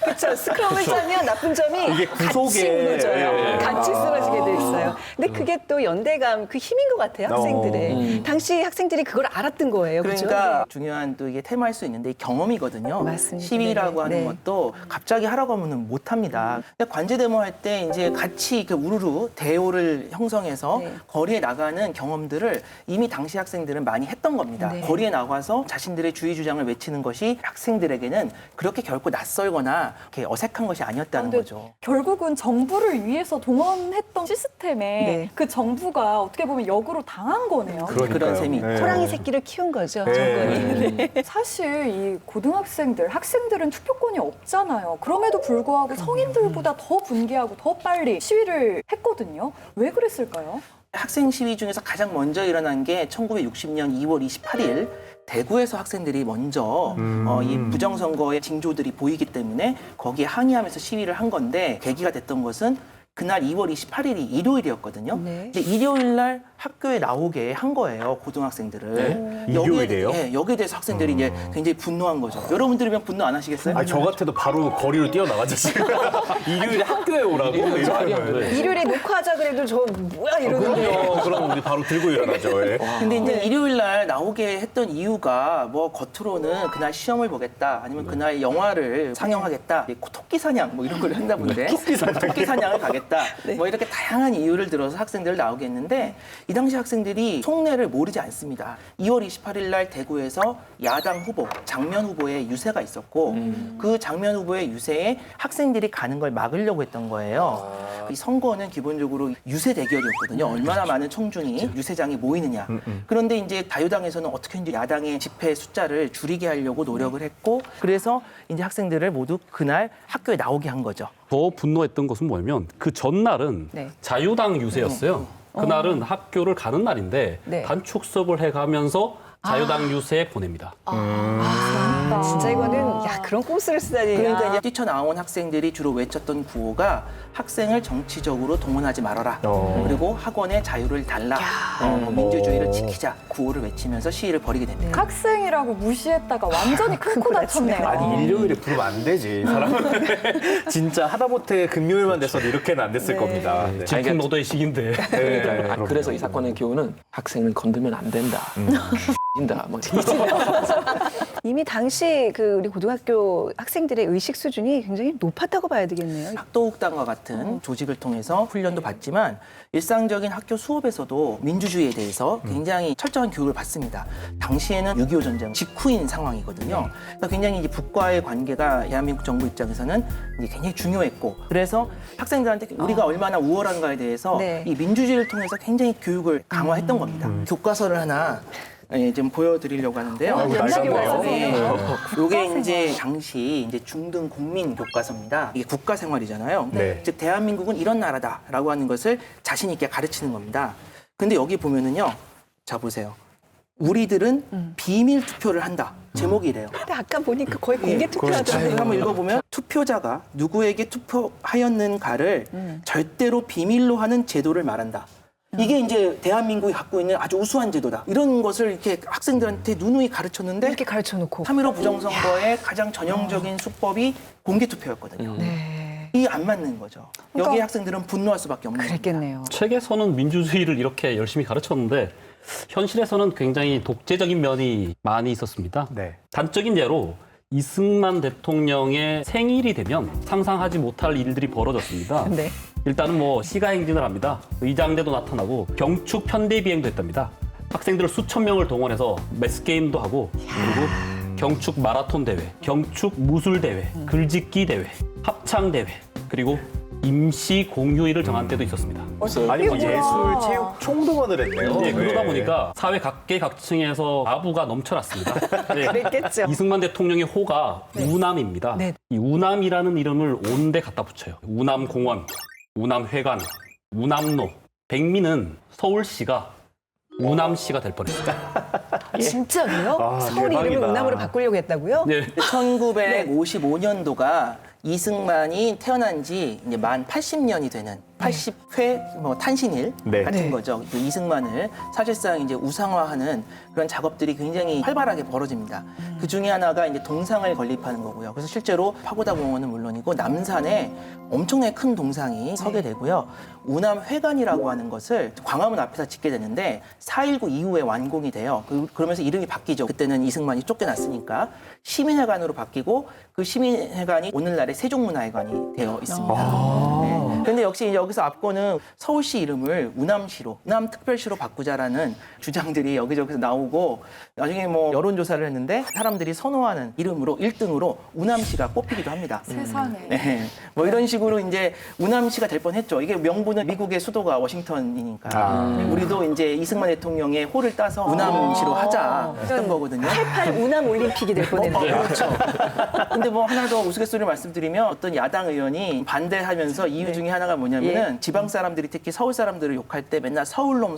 그렇죠. 스크럼을 짜면 나쁜 점이 이게 같이 구속에, 무너져요. 예. 같이 쓰러지게 돼 있어요. 근데 그게 또 연대감 그 힘인 것 같아요. 학생들의. 당시 학생들이 그걸 알았던 거예요. 그렇죠? 그러니까 중요한 또 이게 테마일 수 있는데 경험이거든요. 맞습니다. 시위라고 네네. 하는 네. 것도 갑자기 하라고 하면 못 합니다. 근데 관제 데모할 때 이제 같이 이렇게 우르르 대오를 형성해서 네. 거리에 나가는 경험들을 이미 당시 학생들은 많이 했던 겁니다. 네. 거리에 나가서 자신들의 주의 주장을 외치는 것이 학생들에게는 그렇게 결코 낯설거나 이렇게 어색한 것이 아니었다는 근데 거죠. 결국은 정부를 위해서 동원했던 시스템에 네. 그 정부가 어떻게 보면 역으로 당한 거네요. 그런 셈이. 네. 호랑이 새끼를 키운 거죠. 네. 정권이. 사실 이 고등학생들, 학생들은 투표권이 없잖아요. 그럼에도 불구하고 성인들보다 더 분개하고 더 빨리 시위를 했거든요. 왜 그랬을까요? 학생 시위 중에서 가장 먼저 일어난 게 1960년 2월 28일 대구에서 학생들이 먼저 이 부정선거의 징조들이 보이기 때문에 거기에 항의하면서 시위를 한 건데 계기가 됐던 것은 그날 2월 28일이 일요일이었거든요. 네. 이제 일요일 날 학교에 나오게 한 거예요, 고등학생들을. 일요일이에요? 네, 여기에 대해서 학생들이 이제 굉장히 분노한 거죠. 여러분들이면 분노 안 하시겠어요? 아, 저 같아도 바로 거리로 뛰어나가죠, 지금. 일요일에 학교에 오라고. 일요일에 녹화하자 그래도 저 뭐야 이러는데. 그럼 우리 바로 들고 일어나죠. 예. 근데 이제 일요일 날 나오게 했던 이유가 뭐 겉으로는 그날 시험을 보겠다 아니면 그날 영화를 상영하겠다 토끼 사냥 뭐 이런 걸 한다 본데 토끼 사냥을 가겠다 뭐 이렇게 다양한 이유를 들어서 학생들 나오게 했는데 이 당시 학생들이 속내를 모르지 않습니다. 2월 28일 날 대구에서 야당 후보, 장면 후보의 유세가 있었고 그 장면 후보의 유세에 학생들이 가는 걸 막으려고 했던 거예요. 이 선거는 기본적으로 유세 대결이었거든요. 얼마나 많은 청중이 유세장에 모이느냐. 그런데 이제 자유당에서는 어떻게든지 야당의 집회 숫자를 줄이게 하려고 노력을 했고 그래서 이제 학생들을 모두 그날 학교에 나오게 한 거죠. 더 분노했던 것은 뭐냐면 그 전날은 네. 자유당 유세였어요. 그날은 학교를 가는 날인데 네. 단축 수업을 해가면서 자유당 유세에 보냅니다. 진짜 이거는 야 그런 꼼수를 쓰다니. 그러니까 이제 뛰쳐나온 학생들이 주로 외쳤던 구호가 학생을 정치적으로 동원하지 말아라. 그리고 학원의 자유를 달라. 민주주의를 지키자. 구호를 외치면서 시위를 벌이게 됩니다. 학생이라고 무시했다가 완전히 큰코 다쳤네요. 아니 일요일에 부르면 안 되지. 사람은 진짜 하다못해 금요일만 됐어도 이렇게는 안 됐을 겁니다. 네. 집중 노도의 시기인데. 네, 그래서 이 사건의 교훈은 학생을 건들면 안 된다. 인다. 막 이미 당시 그 우리 고등학교 학생들의 의식 수준이 굉장히 높았다고 봐야 되겠네요. 학도국단과 같은 조직을 통해서 훈련도 받지만 일상적인 학교 수업에서도 민주주의에 대해서 굉장히 철저한 교육을 받습니다. 당시에는 6.25 전쟁 직후인 상황이거든요. 그러니까 굉장히 이제 북과의 관계가 대한민국 정부 입장에서는 이제 굉장히 중요했고 그래서 학생들한테 우리가 얼마나 우월한가에 대해서 네. 이 민주주의를 통해서 굉장히 교육을 강화했던 겁니다. 교과서를 하나 좀 보여드리려고 하는데요. 아이고, 낡았네요. 이게 이제 당시 이제 중등 국민 교과서입니다. 이게 국가 생활이잖아요. 네. 즉 대한민국은 이런 나라다라고 하는 것을 자신 있게 가르치는 겁니다. 근데 여기 보면은요, 자 보세요. 우리들은 비밀 투표를 한다. 제목이 이래요. 근데 아까 보니까 거의 공개 투표하더라고요. 한번 읽어보면 투표자가 누구에게 투표하였는가를 절대로 비밀로 하는 제도를 말한다. 이게 이제 대한민국이 갖고 있는 아주 우수한 제도다. 이런 것을 이렇게 학생들한테 누누이 가르쳤는데 이렇게 가르쳐 놓고. 3.15 부정선거의 가장 전형적인 수법이 공개투표였거든요. 네. 이게 안 맞는 거죠. 여기 그러니까 학생들은 분노할 수밖에 없는 겁니다. 그랬겠네요. 책에서는 민주주의를 이렇게 열심히 가르쳤는데 현실에서는 굉장히 독재적인 면이 많이 있었습니다. 네. 단적인 예로 이승만 대통령의 생일이 되면 상상하지 못할 일들이 벌어졌습니다. 네. 일단은 뭐 시가 행진을 합니다. 의장대도 나타나고 경축 편대 비행도 했답니다. 학생들을 수천 명을 동원해서 매스 게임도 하고 그리고 경축 마라톤 대회, 경축 무술 대회, 글짓기 대회, 합창 대회 그리고 임시 공휴일을 정한 때도 있었습니다. 아니 뭐 이게 뭐야? 예술, 체육 총동원을 했네요. 네, 그러다 보니까 사회 각계각층에서 아부가 넘쳐났습니다. 네. 그랬겠죠. 이승만 대통령의 호가 우남입니다. 네. 이 우남이라는 이름을 온데 갖다 붙여요. 우남공원, 우남회관, 우남로. 백미는 서울시가 우남시가 될 뻔했어요. 진짜로요? 아, 서울 대박이다. 이름을 운남으로 바꾸려고 했다고요? 네. 1955년도가 이승만이 태어난 지 이제 만 80년이 되는 80회 뭐 탄신일 네. 같은 네. 거죠. 그 이승만을 사실상 이제 우상화하는 그런 작업들이 굉장히 활발하게 벌어집니다. 그 중에 하나가 이제 동상을 건립하는 거고요. 그래서 실제로 파고다 공원은 물론이고 남산에 엄청나게 큰 동상이 서게 되고요. 우남회관이라고 하는 것을 광화문 앞에서 짓게 되는데 4.19 이후에 완공이 돼요. 그러면서 이름이 바뀌죠. 그때는 이승만이 쫓겨났으니까 시민회관으로 바뀌고 그 시민회관이 오늘날의 세종문화회관이 되어 있습니다. 네. 그런데 역시 여기서 앞거는 서울시 이름을 우남시로, 우남특별시로 바꾸자라는 주장들이 여기저기서 나오고 나중에 뭐 여론조사를 했는데 사람들이 선호하는 이름으로 1등으로 우남시가 뽑히기도 합니다. 세상에. 네. 뭐 이런 식으로 이제 우남시가 될 뻔했죠. 이게 명분은 미국의 수도가 워싱턴이니까 우리도 이제 이승만 대통령의 호를 따서 우남시로 하자 했던 거거든요. 88 운남 올림픽이 될 뻔했네요. 그렇죠. 근데 뭐 하나 더 우스갯소리를 말씀드리면 어떤 야당 의원이 반대하면서 이유 중에 하나가 뭐냐면은 지방 사람들이 특히 서울 사람들을 욕할 때 맨날 서울놈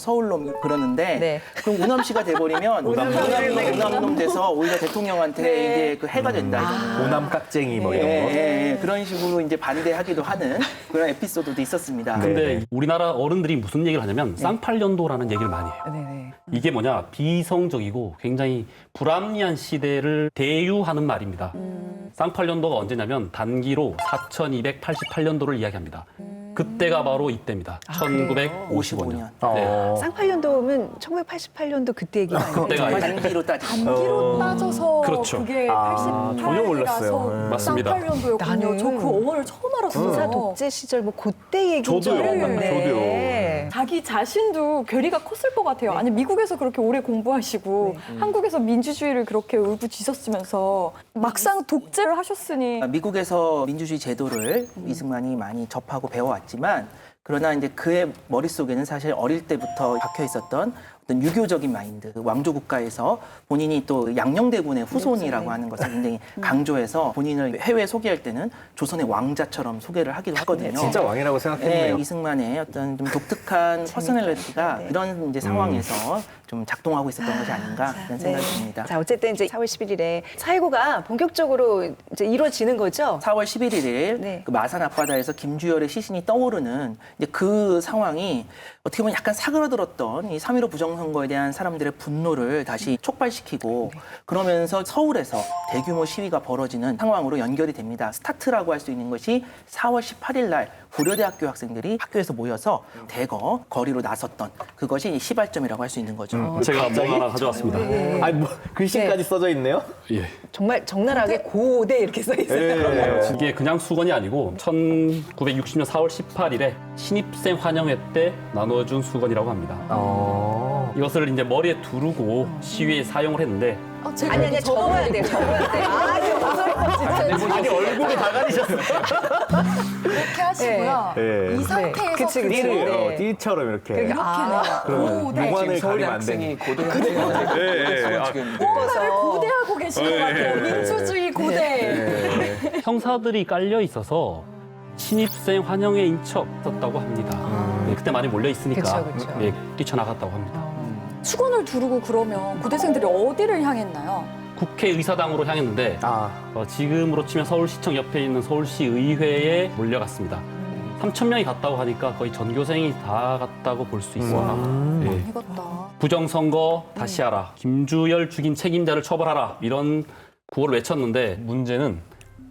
그러는데 네. 그럼 우남시가 돼버리면 우남놈 돼서 오히려 대통령한테 이제 그 해가 된다 이거는. 오남 깍쟁이 뭐 이런 거. 예, 그런 식으로 이제 반대하기도 하는 그런 에피소드도 있었습니다. 근데 우리나라 어른들이 무슨 얘기를 하냐면 쌍팔년도라는 얘기를 많이 해요. 네네. 이게 뭐냐 비이성적이고 굉장히 불합리한 시대를 대유하는 말입니다. 쌍팔년도가 언제냐면 단기로 4288년도를 이야기합니다. 그때가 바로 이때입니다. 1955년. 네. 쌍팔년도면 1988년도 그때 얘기가 아니에요. 그때가 아니죠. 단기로 따지면 단기로 따져서 그렇죠. 그게 전혀 몰랐어요. 88이라서 맞습니다. 88년도였군요. 나는 저 그 어원을 처음 알았어요. 군사 독재 시절 뭐 그때 얘기인 줄 저도요. 알았는데. 저도요. 자기 자신도 괴리가 컸을 것 같아요. 아니 미국에서 그렇게 오래 공부하시고 한국에서 민주주의를 그렇게 울부짖었으면서 막상 독재를 하셨으니 미국에서 민주주의 제도를 이승만이 많이 접하고 배워왔지만 그러나 이제 그의 머릿속에는 사실 어릴 때부터 박혀 있었던 어떤 유교적인 마인드, 왕조 국가에서 본인이 또 양녕대군의 후손이라고 하는 것을 굉장히 강조해서 본인을 해외에 소개할 때는 조선의 왕자처럼 소개를 하기도 하거든요. 진짜 왕이라고 생각했네요. 네, 이승만의 어떤 좀 독특한 퍼스널리티가 이런 이제 상황에서 좀 작동하고 있었던 것이 아닌가 그런 생각이 듭니다. 자, 어쨌든 이제 4월 11일에 4.19가 본격적으로 이제 이루어지는 거죠? 4월 11일 네. 그 마산 앞바다에서 김주열의 시신이 떠오르는 이제 그 상황이 어떻게 보면 약간 사그라들었던 이 3.15 부정선거에 대한 사람들의 분노를 다시 촉발시키고 그러면서 서울에서 대규모 시위가 벌어지는 상황으로 연결이 됩니다. 스타트라고 할 수 있는 것이 4월 18일 날 고려대학교 학생들이 학교에서 모여서 대거 거리로 나섰던 그것이 시발점이라고 할 수 있는 거죠. 제가 뭐 하나 가져왔습니다. 아니 뭐 글씨까지 써져 있네요. 예. 정말 적나라하게 고대 이렇게 써 있어요. 이게 그냥 수건이 아니고 1960년 4월 18일에 신입생 환영회 때 나눠준 수건이라고 합니다. 이것을 이제 머리에 두르고 시위에 사용을 했는데 아니, 적어야 돼요. 적어야 돼. 아, 이거 무서워, 진짜. 아니 얼굴이 다 가리셨어요. 이렇게 하시고요. 네. 이 상태에서 그치, 그치. 띠를 띠처럼 이렇게. 그러니까, 그러면 용안을 서울대 가리면 안 학생이 되니. 고등학생이 지금 뭔가를 고대하고 계시는 것 같아요. 민주주의 고대. 형사들이 깔려 있어서 신입생 환영회 인척했다고 합니다. 네, 그때 많이 몰려 있으니까 그쵸, 그쵸. 예, 뛰쳐나갔다고 합니다. 수건을 두르고 그러면 고대생들이 어디를 향했나요? 국회의사당으로 향했는데 지금으로 치면 서울시청 옆에 있는 서울시의회에 몰려갔습니다. 3,000명이 갔다고 하니까 거의 전교생이 다 갔다고 볼 수 있습니다. 예. 이것다. 부정선거 다시 하라. 김주열 죽인 책임자를 처벌하라. 이런 구호를 외쳤는데 문제는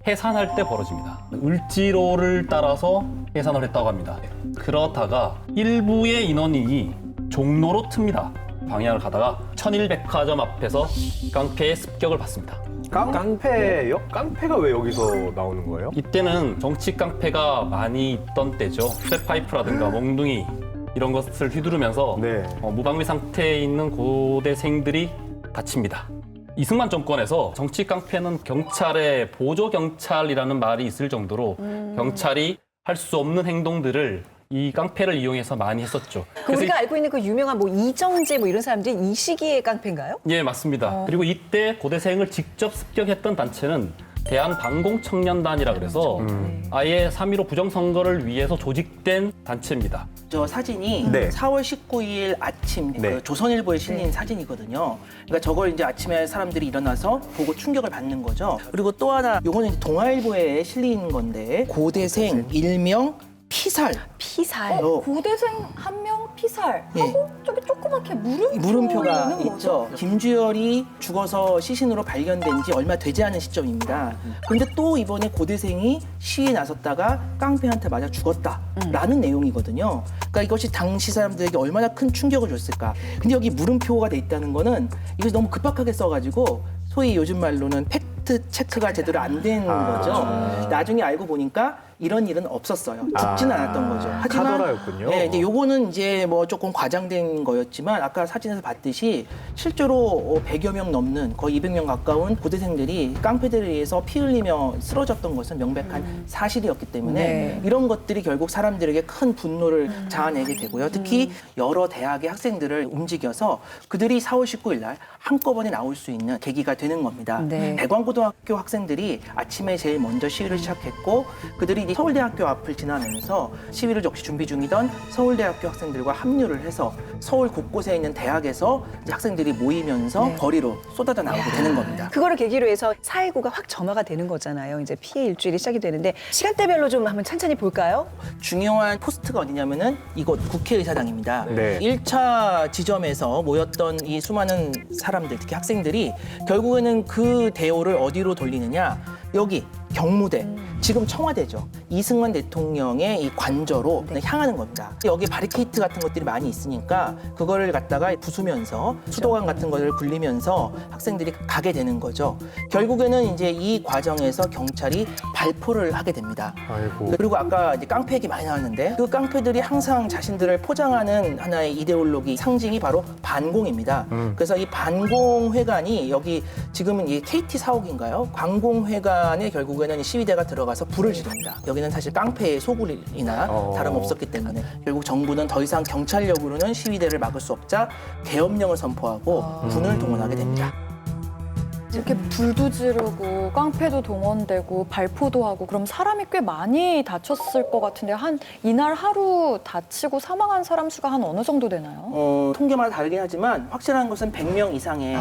해산할 때 벌어집니다. 을지로를 따라서 해산을 했다고 합니다. 그렇다가 일부의 인원이 종로로 틉니다. 방향을 가다가 천일백화점 앞에서 깡패의 습격을 받습니다. 깡패요? 깡패가 왜 여기서 나오는 거예요? 이때는 정치 깡패가 많이 있던 때죠. 쇠파이프라든가 몽둥이 이런 것을 휘두르면서 네. 무방비 상태에 있는 고대생들이 다칩니다. 이승만 정권에서 정치 깡패는 경찰의 보조 경찰이라는 말이 있을 정도로 경찰이 할 수 없는 행동들을 이 깡패를 이용해서 많이 했었죠. 그 우리가 알고 있는 그 유명한 뭐 이정재 뭐 이런 사람들이 이 시기에 깡패인가요? 예, 맞습니다. 그리고 이때 고대생을 직접 습격했던 단체는 대한방공청년단이라 그래서 아예 3.15 부정선거를 위해서 조직된 단체입니다. 저 사진이 네. 4월 19일 아침 네. 그 조선일보에 실린 사진이거든요. 그러니까 저걸 이제 아침에 사람들이 일어나서 보고 충격을 받는 거죠. 그리고 또 하나 요거는 이제 동아일보에 실린 건데 고대생 일명 피살. 피살. 고대생 한 명 피살. 예. 하고 저기 조그맣게 물음표가 물음표는 있죠. 김주열이 죽어서 시신으로 발견된 지 얼마 되지 않은 시점입니다. 그런데 또 이번에 고대생이 시위에 나섰다가 깡패한테 맞아 죽었다라는 내용이거든요. 그러니까 이것이 당시 사람들에게 얼마나 큰 충격을 줬을까. 근데 여기 물음표가 돼 있다는 거는 이것이 너무 급박하게 써가지고 소위 요즘 말로는 팩트 체크가 제대로 안 된 거죠. 나중에 알고 보니까 이런 일은 없었어요. 죽지는 않았던 거죠. 하지만 카더라였군요. 네, 이제 요거는 이제 뭐 조금 과장된 거였지만 아까 사진에서 봤듯이 실제로 100여 명 넘는 거의 200명 가까운 고대생들이 깡패들에 의해서 피 흘리며 쓰러졌던 것은 명백한 사실이었기 때문에 네. 이런 것들이 결국 사람들에게 큰 분노를 자아내게 되고요. 특히 여러 대학의 학생들을 움직여서 그들이 4월 19일 날 한꺼번에 나올 수 있는 계기가 되는 겁니다. 네. 대광고등학교 학생들이 아침에 제일 먼저 시위를 시작했고 그들이 서울대학교 앞을 지나면서 시위를 역시 준비 중이던 서울대학교 학생들과 합류를 해서 서울 곳곳에 있는 대학에서 이제 학생들이 모이면서 거리로 쏟아져 나오게 되는 겁니다. 그거를 계기로 해서 4.19가 확 점화가 되는 거잖아요. 이제 피해 일주일이 시작이 되는데 시간대별로 좀 한번 천천히 볼까요? 중요한 포스트가 어디냐면은 이곳 국회의사당입니다. 네. 1차 지점에서 모였던 이 수많은 사람들, 특히 학생들이 결국에는 그 대오를 어디로 돌리느냐? 여기 경무대. 지금 청와대죠. 이승만 대통령의 이 관저로 향하는 겁니다. 여기 바리케이트 같은 것들이 많이 있으니까 그거를 갖다가 부수면서 수도관 같은 거를 굴리면서 학생들이 가게 되는 거죠. 결국에는 이제 이 과정에서 경찰이 발포를 하게 됩니다. 아이고. 그리고 아까 이제 깡패 얘기 많이 나왔는데 그 깡패들이 항상 자신들을 포장하는 하나의 이데올로기 상징이 바로 반공입니다. 그래서 이 반공회관이 여기 지금은 이 KT 사옥인가요? 관공회관에 결국에는 이 시위대가 들어가서 불을 지릅니다. 여기는 사실 깡패의 소굴이나 다름없었기 때문에 결국 정부는 더 이상 경찰력으로는 시위대를 막을 수 없자 계엄령을 선포하고 군을 동원하게 됩니다. 이렇게 불도 지르고 깡패도 동원되고 발포도 하고 그럼 사람이 꽤 많이 다쳤을 것 같은데 한 이날 하루 다치고 사망한 사람 수가 한 어느 정도 되나요? 통계마다 다르긴 하지만 확실한 것은 100명 이상의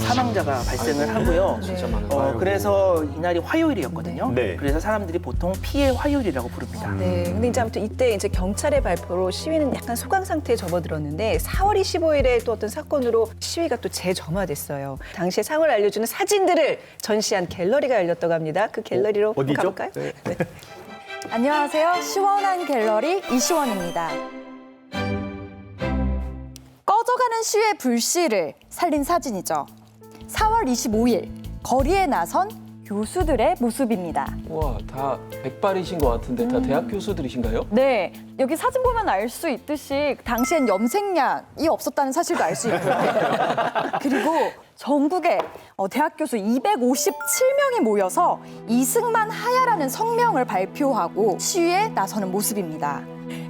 사망자가 발생을 하고요. 진짜 많은 그래서 이날이 화요일이었거든요. 네. 그래서 사람들이 보통 피해 화요일이라고 부릅니다. 네, 근데 이제 아무튼 이때 이제 경찰의 발표로 시위는 약간 소강 상태에 접어들었는데 4월 25일에 또 어떤 사건으로 시위가 또 재점화됐어요. 당시의 상황을 알려주는 사진들을 전시한 갤러리가 열렸다고 합니다. 그 갤러리로 한번 어디죠? 가볼까요? 네. 안녕하세요. 시원한 갤러리 이시원입니다. 꺼져가는 시위의 불씨를 살린 사진이죠. 4월 25일 거리에 나선 교수들의 모습입니다. 와, 다 백발이신 것 같은데 다 대학 교수들이신가요? 네, 여기 사진 보면 알 수 있듯이 당시엔 염색약이 없었다는 사실도 알 수 있고요. 그리고 전국에 대학 교수 257명이 모여서 이승만 하야라는 성명을 발표하고 시위에 나서는 모습입니다.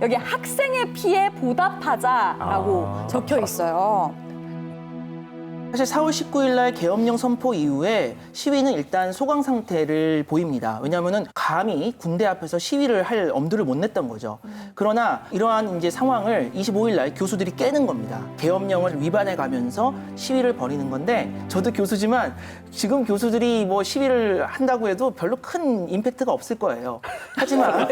여기 학생의 피해 보답하자라고 적혀 있어요. 사실 4월 19일 날 계엄령 선포 이후에 시위는 일단 소강 상태를 보입니다. 왜냐하면은 감히 군대 앞에서 시위를 할 엄두를 못 냈던 거죠. 그러나 이러한 이제 상황을 25일 날 교수들이 깨는 겁니다. 계엄령을 위반해 가면서 시위를 벌이는 건데 저도 교수지만 지금 교수들이 뭐 시위를 한다고 해도 별로 큰 임팩트가 없을 거예요. 하지만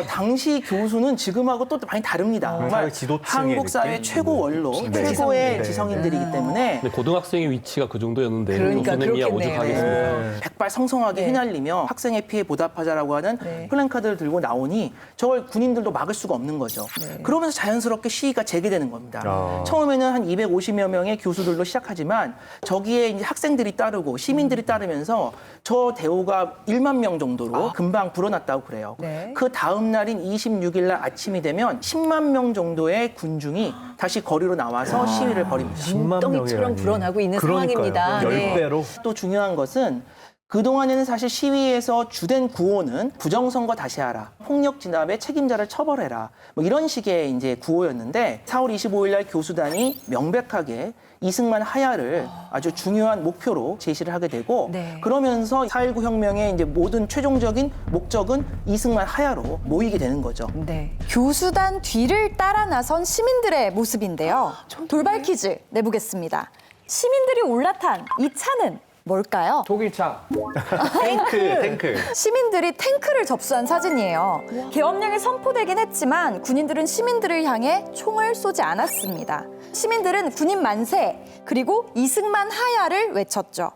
당시 교수는 지금하고 또 많이 다릅니다. 정말 지도층의 한국 사회 느낌? 최고 원로, 최고의 지성인들이기 때문에 근데 고등학생의 위치가 그 정도였는데 그러니까 교수님이야 그렇겠네요. 오죽하겠습니까? 백발성성하게 휘날리며 학생의 피해 보답하자라고 하는 플랜카드를 들고 나오니 저걸 군인들도 막을 수가 없는 거죠. 그러면서 자연스럽게 시위가 재개되는 겁니다. 처음에는 한 250여 명의 교수들로 시작하지만 저기에 이제 학생들이 따르고 시민들이 따르면서 저 대우가 1만 명 정도로 금방 불어났다고 그래요. 네. 그 다음 날인 26일 날 아침이 되면 10만 명 정도의 군중이 다시 거리로 나와서 시위를 벌입니다. 10만 덩이처럼 명이라니. 불어나고 있는 그러니까요. 상황입니다. 네. 10배로. 또 중요한 것은 그동안에는 사실 시위에서 주된 구호는 부정선거 다시 하라, 폭력 진압의 책임자를 처벌해라, 뭐 이런 식의 이제 구호였는데 4월 25일 날 교수단이 명백하게 이승만 하야를 아주 중요한 목표로 제시를 하게 되고 그러면서 4.19 혁명의 이제 모든 최종적인 목적은 이승만 하야로 모이게 되는 거죠. 네. 교수단 뒤를 따라 나선 시민들의 모습인데요. 돌발 퀴즈 내보겠습니다. 시민들이 올라탄 이 차는 뭘까요? 독일차. 탱크. 시민들이 탱크를 접수한 사진이에요. 계엄령이 선포되긴 했지만 군인들은 시민들을 향해 총을 쏘지 않았습니다. 시민들은 군인 만세 그리고 이승만 하야를 외쳤죠.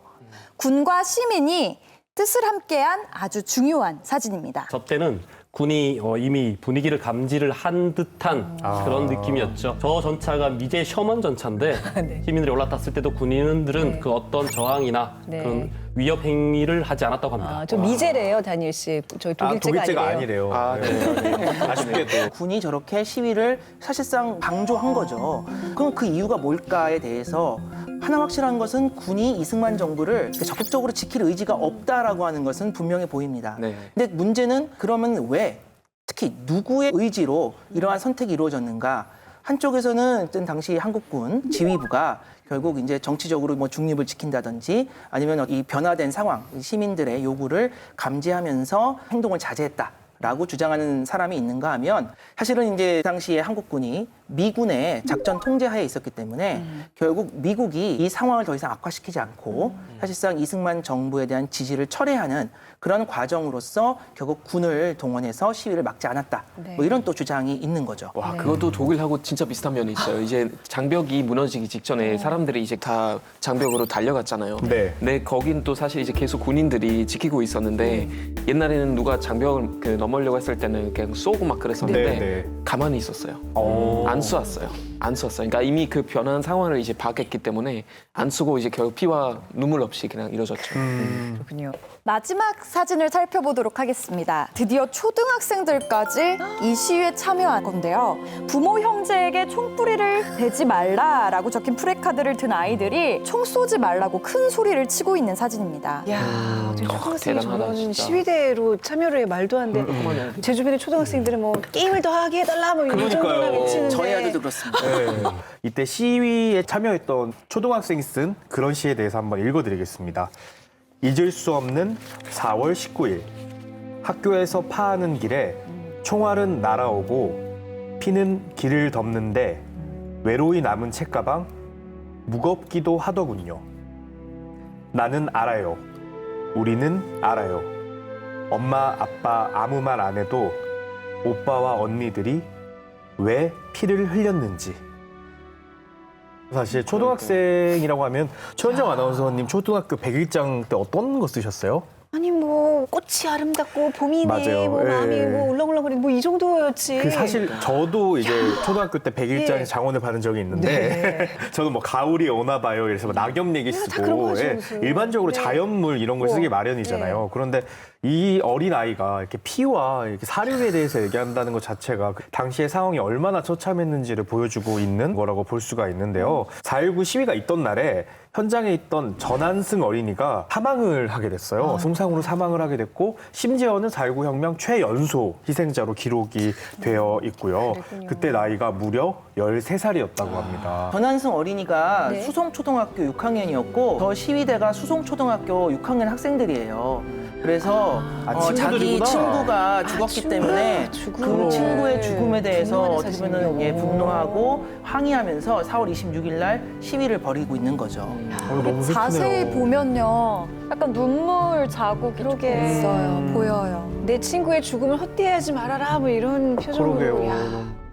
군과 시민이 뜻을 함께한 아주 중요한 사진입니다. 저 때는 군이 이미 분위기를 감지를 한 듯한 그런 느낌이었죠. 저 전차가 미제 셔먼 전차인데 시민들이 올라탔을 때도 군인들은 그 어떤 저항이나 그런 위협 행위를 하지 않았다고 합니다. 좀 미제래요, 다니엘 씨. 저희 독일제가 아니래요. 아니래요. 아쉽게도. 군이 저렇게 시위를 사실상 방조한 거죠. 그럼 그 이유가 뭘까에 대해서 하나 확실한 것은 군이 이승만 정부를 적극적으로 지킬 의지가 없다라고 하는 것은 분명해 보입니다. 네. 근데 문제는 그러면 왜, 특히 누구의 의지로 이러한 선택이 이루어졌는가? 한쪽에서는 당시 한국군 지휘부가 결국 이제 정치적으로 뭐 중립을 지킨다든지 아니면 이 변화된 상황, 시민들의 요구를 감지하면서 행동을 자제했다라고 주장하는 사람이 있는가 하면 사실은 이제 당시에 한국군이 미군의 작전 통제하에 있었기 때문에 결국 미국이 이 상황을 더 이상 악화시키지 않고 사실상 이승만 정부에 대한 지지를 철회하는 그런 과정으로서 결국 군을 동원해서 시위를 막지 않았다. 네. 뭐 이런 또 주장이 있는 거죠. 와, 그것도 독일하고 진짜 비슷한 면이 있어요. 이제 장벽이 무너지기 직전에 사람들이 이제 다 장벽으로 달려갔잖아요. 네. 근데 거긴 또 사실 이제 계속 군인들이 지키고 있었는데 옛날에는 누가 장벽을 넘으려고 했을 때는 그냥 쏘고 막 그랬었는데 네, 네. 가만히 있었어요. 안 쏘았어요. 안 쏘았어요. 그러니까 이미 그 변한 상황을 이제 봤기 때문에 안 쏘고 이제 결국 피와 눈물 없이 그냥 이루어졌죠. 그렇군요. 마지막 사진을 살펴보도록 하겠습니다. 드디어 초등학생들까지 이 시위에 참여한 건데요. 부모 형제에게 총뿌리를 대지 말라라고 적힌 프래카드를 든 아이들이 총 쏘지 말라고 큰 소리를 치고 있는 사진입니다. 야, 어떻게 초등학생이 대단하다, 저런 진짜. 시위대로 참여를 해 말도 안 돼. 제 주변의 초등학생들은 뭐 게임을 더 하게 해달라 뭐 이 정도나 외치는데. 저희 아들도 그렇습니다. 네. 이때 시위에 참여했던 초등학생이 쓴 그런 시에 대해서 한번 읽어드리겠습니다. 잊을 수 없는 4월 19일 학교에서 파하는 길에 총알은 날아오고 피는 길을 덮는데 외로이 남은 책가방 무겁기도 하더군요. 나는 알아요. 우리는 알아요. 엄마, 아빠 아무 말 안 해도 오빠와 언니들이 왜 피를 흘렸는지. 사실 초등학생이라고 하면 최현정 아나운서님 초등학교 100일장 때 어떤 거 쓰셨어요? 아니 뭐 꽃이 아름답고 봄이네 맞아요. 뭐 마음이 예. 뭐 울렁울렁거리는 뭐 이 정도였지. 그 사실 저도 이제 초등학교 때 100일장에 예. 장원을 받은 적이 있는데 저는 뭐 가을이 오나 봐요. 이래서 뭐 낙엽 얘기 다 그런 거 쓰고 하죠, 예. 무슨. 일반적으로 네. 자연물 이런 걸 쓰기 마련이잖아요. 그런데 이 어린 아이가 이렇게 피와 이렇게 사륙에 대해서 얘기한다는 것 자체가 그 당시의 상황이 얼마나 처참했는지를 보여주고 있는 거라고 볼 수가 있는데요. 4.19 시위가 있던 날에 현장에 있던 전한승 어린이가 사망을 하게 됐어요. 중상으로 사망을 하게 됐고 심지어는 4.19 혁명 최연소 희생자로 기록이 되어 있고요. 그랬군요. 그때 나이가 무려 13살이었다고 합니다. 전한승 어린이가 네. 수송초등학교 6학년이었고 저 시위대가 수송초등학교 6학년 학생들이에요. 그래서 자기 친구들이구나. 친구가 죽었기 때문에 그 친구의 죽음에 대해서 분노하는 어떻게 보면 사진이군요. 분노하고 항의하면서 4월 26일 날 시위를 벌이고 있는 거죠. 너무 슬프네요. 자세히 보면요. 약간 눈물 자국이 조금 있어요. 보여요. 내 친구의 죽음을 헛되하지 말아라 뭐 이런 표정으로. 그러게요. 야.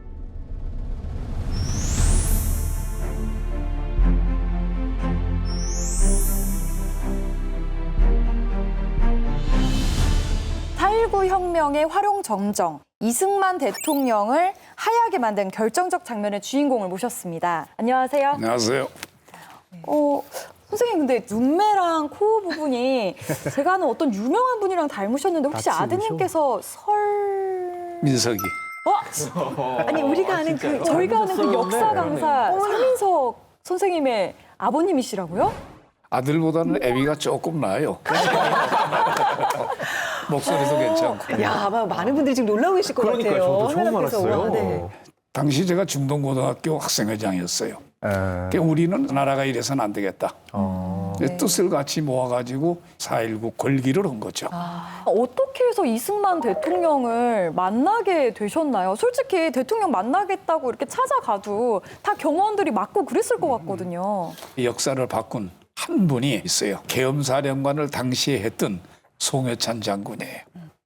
'4.19 혁명의 활용 정정, 이승만 대통령을 하야하게 만든 결정적 장면의 주인공을 모셨습니다. 안녕하세요. 안녕하세요. 선생님 근데 눈매랑 코 부분이 제가 아는 어떤 유명한 분이랑 닮으셨는데 혹시 낯이 아드님께서 민석이. 아니 우리가 아는 그 저희가 아는 그 역사 강사 설민석 선생님의 아버님이시라고요? 아들보다는 애비가 조금 나아요. 목소리도 괜찮고. 야 아마 많은 분들이 지금 놀라고 계실 것 그러니까요. 같아요. 저도 처음 하나님께서. 알았어요. 와, 네. 당시 제가 중동고등학교 학생회장이었어요. 그러니까 우리는 나라가 이래서는 안 되겠다. 뜻을 같이 모아가지고 4.19 걸기를 한 거죠. 어떻게 해서 이승만 대통령을 만나게 되셨나요? 솔직히 대통령 만나겠다고 이렇게 찾아가도 다 경호원들이 막고 그랬을 것 같거든요. 이 역사를 바꾼 한 분이 있어요. 계엄사령관을 당시에 했던 송해찬 장군이에요.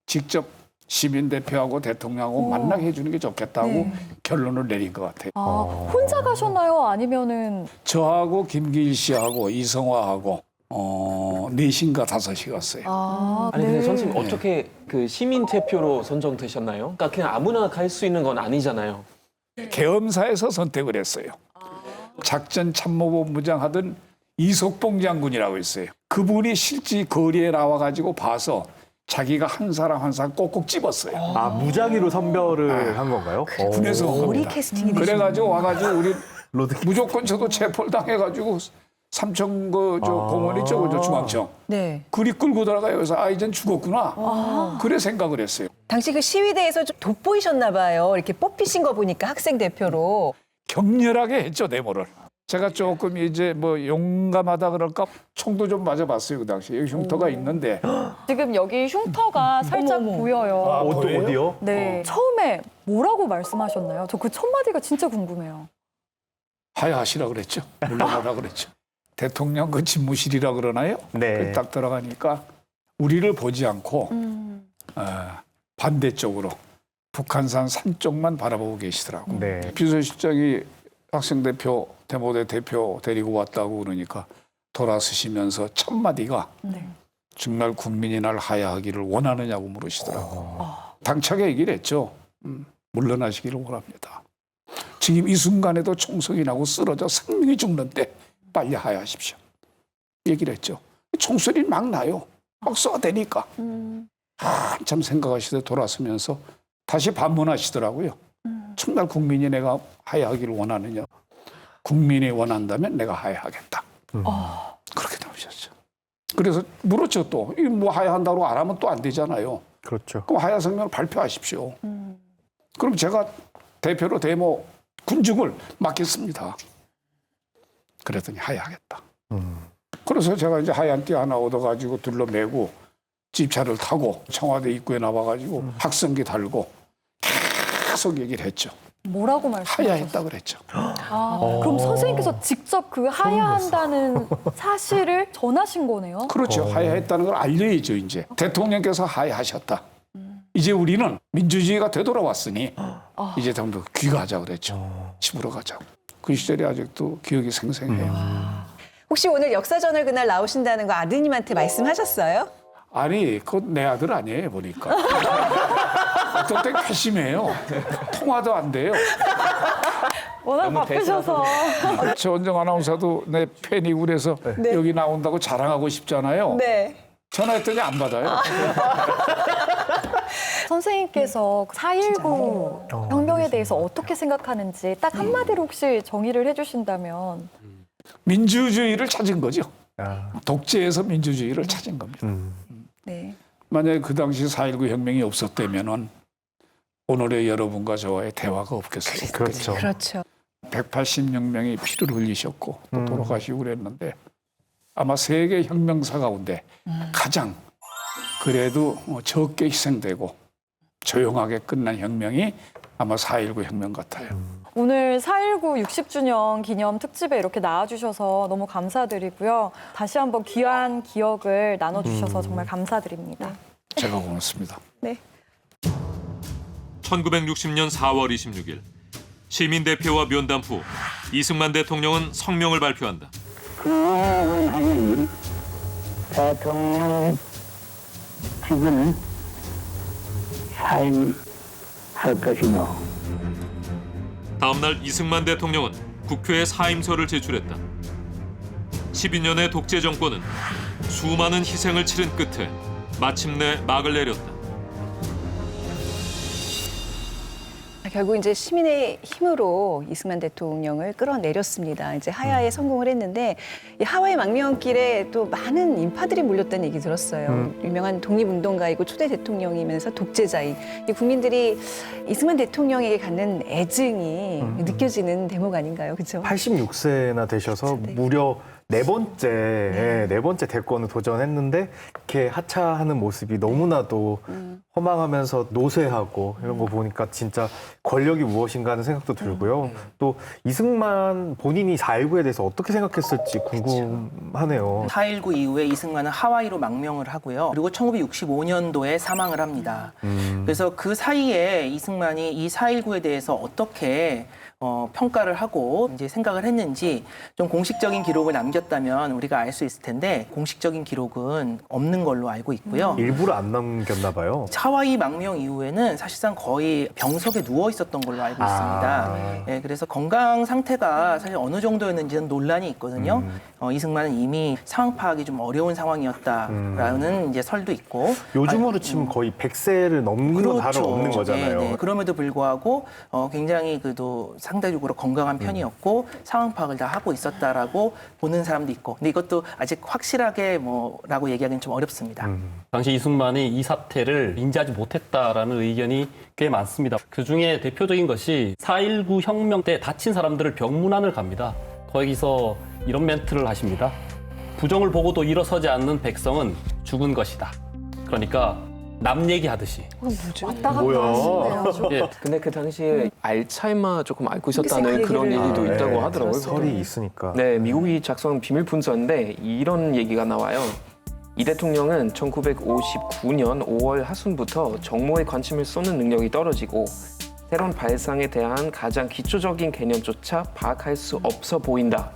직접 시민 대표하고 대통령하고 만나게 해주는 게 좋겠다고 결론을 내린 것 같아요. 혼자 가셨나요? 아니면은 저하고 김기일 씨하고 이성화하고 4시인가 5시 갔어요. 아니 근데 선생님 어떻게 그 시민 대표로 선정되셨나요? 그러니까 그냥 아무나 갈 수 있는 건 아니잖아요. 계엄사에서 선택을 했어요. 작전 참모본부장 하던 이석봉 장군이라고 있어요. 그분이 실제 거리에 나와가지고 봐서 자기가 한 사람 한 사람 꼭꼭 집었어요. 아, 무작위로 선별을 한 건가요? 군에서 한 머리 겁니다. 캐스팅이 그래가지고 와가지고 우리 무조건 저도 체포를 당해가지고 삼청 공원 있죠, 그죠, 중앙청. 네. 그리 끌고 들어가요. 그래서 이젠 죽었구나. 그래 생각을 했어요. 당시 그 시위대에서 좀 돋보이셨나 봐요. 이렇게 뽑히신 거 보니까 학생 대표로. 격렬하게 했죠, 데모를. 제가 조금 이제 뭐 용감하다 그럴까 총도 좀 맞아봤어요, 그 당시에. 여기 흉터가 있는데. 지금 여기 흉터가 살짝 보여요. 어디요? 네. 처음에 뭐라고 말씀하셨나요? 저 그 첫 마디가 진짜 궁금해요. 하야하시라 그랬죠. 물러나라 그랬죠. 대통령 그 집무실이라 그러나요? 네. 딱 들어가니까 우리를 보지 않고 반대쪽으로 북한산 산 쪽만 바라보고 계시더라고. 네. 비서실장이 학생대표, 대모대 대표 데리고 왔다고 그러니까 돌아서시면서 첫 마디가 정말 국민이 날 하야하기를 원하느냐고 물으시더라고. 당차게 얘기를 했죠. 물러나시기를 원합니다. 지금 이 순간에도 총성이 나고 쓰러져 생명이 죽는데 빨리 하야하십시오. 얘기를 했죠. 총소리 막 나요. 막 쏘아대니까. 한참 생각하시다 돌아서면서 다시 반문하시더라고요. 정말 국민이 내가 하야하기를 원하느냐. 국민이 원한다면 내가 하야하겠다. 그렇게 나오셨죠. 그래서 물었죠 또. 이 뭐 하야한다고 안 하면 또 안 되잖아요. 그렇죠. 그럼 하야 성명을 발표하십시오. 그럼 제가 대표로 대모 군중을 맡겠습니다. 그랬더니 하야하겠다. 그래서 제가 이제 하얀 띠 하나 얻어가지고 둘러매고 집차를 타고 청와대 입구에 나와가지고 학성기 달고 계속 얘기를 했죠. 뭐라고 말씀하셨어요? 하야했다 그랬죠. 그럼 선생님께서 직접 그 하야한다는 사실을 전하신 거네요? 그렇죠. 하야했다는 걸 알려야죠 이제. 대통령께서 하야하셨다. 이제 우리는 민주주의가 되돌아왔으니 이제 전부 귀가하자 그랬죠. 집으로 가자고. 그 시절이 아직도 기억이 생생해요. 혹시 오늘 역사저널 그날 나오신다는 거 아드님한테 말씀하셨어요? 아니, 그건 내 아들 아니에요, 보니까. 어떤 때 괘씸해요. 통화도 안 돼요. 워낙 바쁘셔서. 최원정 아나운서도 내 팬이고 그래서 여기 나온다고 자랑하고 싶잖아요. 네. 전화했더니 안 받아요. 선생님께서 4.19 혁명에 대해서 어떻게 생각하는지 딱 한마디로 혹시 정의를 해주신다면. 민주주의를 찾은 거죠. 독재에서 민주주의를 찾은 겁니다. 네. 만약에 그 당시 4.19 혁명이 없었다면 오늘의 여러분과 저와의 대화가 없겠어요. 그렇죠. 그렇죠. 186명이 피를 흘리셨고 또 돌아가시고 그랬는데 아마 세계 혁명사 가운데 가장 그래도 적게 희생되고 조용하게 끝난 혁명이 아마 4.19 혁명 같아요. 오늘 4.19 60주년 기념 특집에 이렇게 나와주셔서 너무 감사드리고요. 다시 한번 귀한 기억을 나눠주셔서 정말 감사드립니다. 제가 고맙습니다. 네. 1960년 4월 26일 시민대표와 면담 후 이승만 대통령은 성명을 발표한다. 하나님 대통령 직은 사임할 것이며 다음 날 이승만 대통령은 국회에 사임서를 제출했다. 12년의 독재 정권은 수많은 희생을 치른 끝에 마침내 막을 내렸다. 결국 이제 시민의 힘으로 이승만 대통령을 끌어내렸습니다. 이제 하야에 성공을 했는데 이 하와이 망명길에 또 많은 인파들이 몰렸다는 얘기 들었어요. 유명한 독립운동가이고 초대 대통령이면서 독재자인 이 국민들이 이승만 대통령에게 갖는 애증이 느껴지는 대목 아닌가요, 그렇죠? 86세나 되셔서 무려 네 번째 대권을 도전했는데 이렇게 하차하는 모습이 너무나도 허망하면서 노쇠하고 이런 거 보니까 진짜 권력이 무엇인가 하는 생각도 들고요. 또 이승만 본인이 4.19에 대해서 어떻게 생각했을지 궁금하네요. 4.19 이후에 이승만은 하와이로 망명을 하고요. 그리고 1965년도에 사망을 합니다. 그래서 그 사이에 이승만이 이 4.19에 대해서 어떻게 평가를 하고 이제 생각을 했는지 좀 공식적인 기록을 남겼다면 우리가 알 수 있을 텐데 공식적인 기록은 없는 걸로 알고 있고요. 일부러 안 남겼나 봐요. 하와이 망명 이후에는 사실상 거의 병석에 누워 있었던 걸로 알고 있습니다. 네, 그래서 건강 상태가 사실 어느 정도였는지는 논란이 있거든요. 이승만은 이미 상황 파악이 좀 어려운 상황이었다라는 이제 설도 있고. 요즘으로 치면 거의 100세를 넘는 건 다름 없는 거잖아요. 네, 네. 그럼에도 불구하고 굉장히 그래도 상대적으로 건강한 편이었고 상황 파악을 다 하고 있었다라고 보는 사람도 있고. 근데 이것도 아직 확실하게 뭐라고 얘기하기는 좀 어렵습니다. 당시 이승만이 이 사태를 인지하지 못했다라는 의견이 꽤 많습니다. 그중에 대표적인 것이 4.19 혁명 때 다친 사람들을 병문안을 갑니다. 거기서 이런 멘트를 하십니다. 부정을 보고도 일어서지 않는 백성은 죽은 것이다. 그러니까 남 얘기하듯이. 왔다 갔다 하시네요. 예, 근데 그 당시에 알츠하이머 조금 앓고 있었다는 그 그런 얘기를 얘기도 있다고 하더라고요. 설이 있으니까. 네, 미국이 작성한 비밀 문서인데 이런 얘기가 나와요. 이 대통령은 1959년 5월 하순부터 정모에 관심을 쏟는 능력이 떨어지고 새로운 발상에 대한 가장 기초적인 개념조차 파악할 수 없어 보인다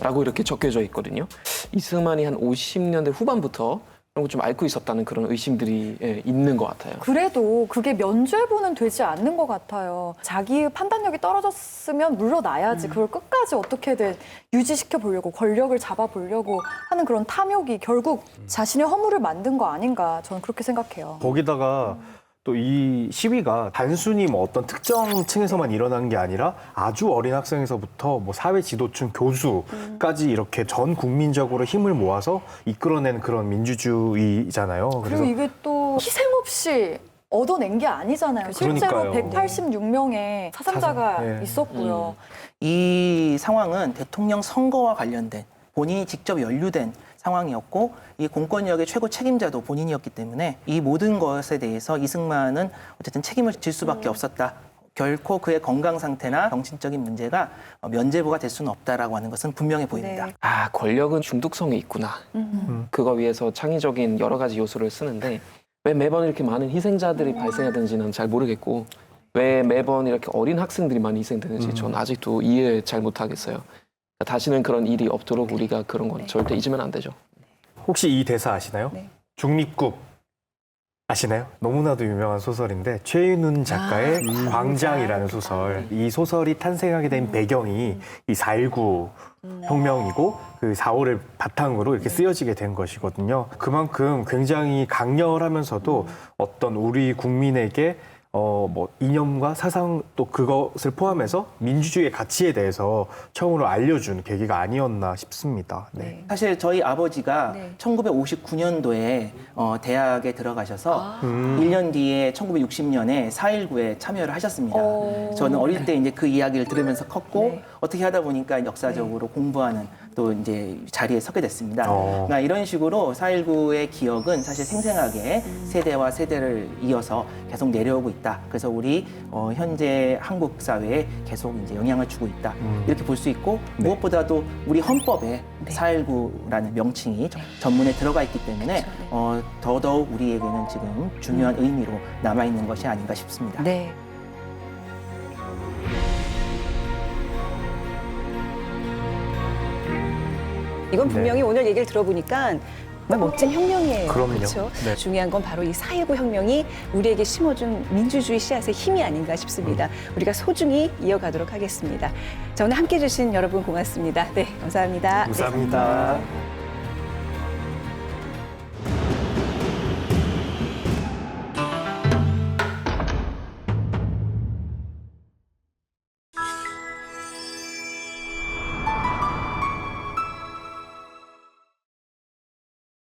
라고 이렇게 적혀져 있거든요. 이승만이 한 50년대 후반부터 그런 거 좀 앓고 있었다는 그런 의심들이 있는 것 같아요. 그래도 그게 면죄부는 되지 않는 것 같아요. 자기 판단력이 떨어졌으면 물러나야지. 그걸 끝까지 어떻게든 유지시켜 보려고, 권력을 잡아 보려고 하는 그런 탐욕이 결국 자신의 허물을 만든 거 아닌가, 저는 그렇게 생각해요. 거기다가 또 이 시위가 단순히 뭐 어떤 특정 층에서만 일어난 게 아니라 아주 어린 학생에서부터 뭐 사회 지도층 교수까지 이렇게 전 국민적으로 힘을 모아서 이끌어낸 그런 민주주의잖아요. 그리고 이게 또 희생 없이 얻어낸 게 아니잖아요. 실제로 그러니까요. 186명의 사상자가 네. 있었고요. 이 상황은 대통령 선거와 관련된 본인이 직접 연루된 상황이었고 이 공권력의 최고 책임자도 본인이었기 때문에 이 모든 것에 대해서 이승만은 어쨌든 책임을 질 수밖에 없었다. 결코 그의 건강 상태나 정신적인 문제가 면죄부가 될 수는 없다라고 하는 것은 분명해 보입니다. 네. 아, 권력은 중독성이 있구나. 그거 위해서 창의적인 여러 가지 요소를 쓰는데 왜 매번 이렇게 많은 희생자들이 발생하는지는 잘 모르겠고 왜 매번 이렇게 어린 학생들이 많이 희생되는지 전 아직도 이해 잘 못하겠어요. 다시는 그런 일이 없도록 우리가 그런 건 절대 잊으면 안 되죠. 혹시 이 대사 아시나요? 네. 중립국 아시나요? 너무나도 유명한 소설인데 최윤훈 작가의 광장이라는 소설. 이 소설이 탄생하게 된 배경이 이 4.19 혁명이고 그 4.5를 바탕으로 이렇게 쓰여지게 된 것이거든요. 그만큼 굉장히 강렬하면서도 어떤 우리 국민에게 뭐 이념과 사상 또 그것을 포함해서 민주주의의 가치에 대해서 처음으로 알려준 계기가 아니었나 싶습니다. 네. 사실 저희 아버지가 1959년도에 대학에 들어가셔서 1년 뒤에 1960년에 4.19에 참여를 하셨습니다. 저는 어릴 때 이제 그 이야기를 들으면서 컸고 어떻게 하다 보니까 역사적으로 공부하는 또 이제 자리에 서게 됐습니다. 그러니까 이런 식으로 4.19의 기억은 사실 생생하게 세대와 세대를 이어서 계속 내려오고 있다. 그래서 우리 현재 한국 사회에 계속 이제 영향을 주고 있다. 이렇게 볼 수 있고 무엇보다도 우리 헌법에 4.19라는 명칭이 전문에 들어가 있기 때문에 더더욱 우리에게는 지금 중요한 의미로 남아 있는 것이 아닌가 싶습니다. 네. 이건 분명히 오늘 얘기를 들어보니까 정말 멋진 혁명이에요. 그럼요. 그렇죠? 네. 중요한 건 바로 이 4.19 혁명이 우리에게 심어준 민주주의 씨앗의 힘이 아닌가 싶습니다. 우리가 소중히 이어가도록 하겠습니다. 자, 오늘 함께해 주신 여러분 고맙습니다. 네, 감사합니다. 감사합니다.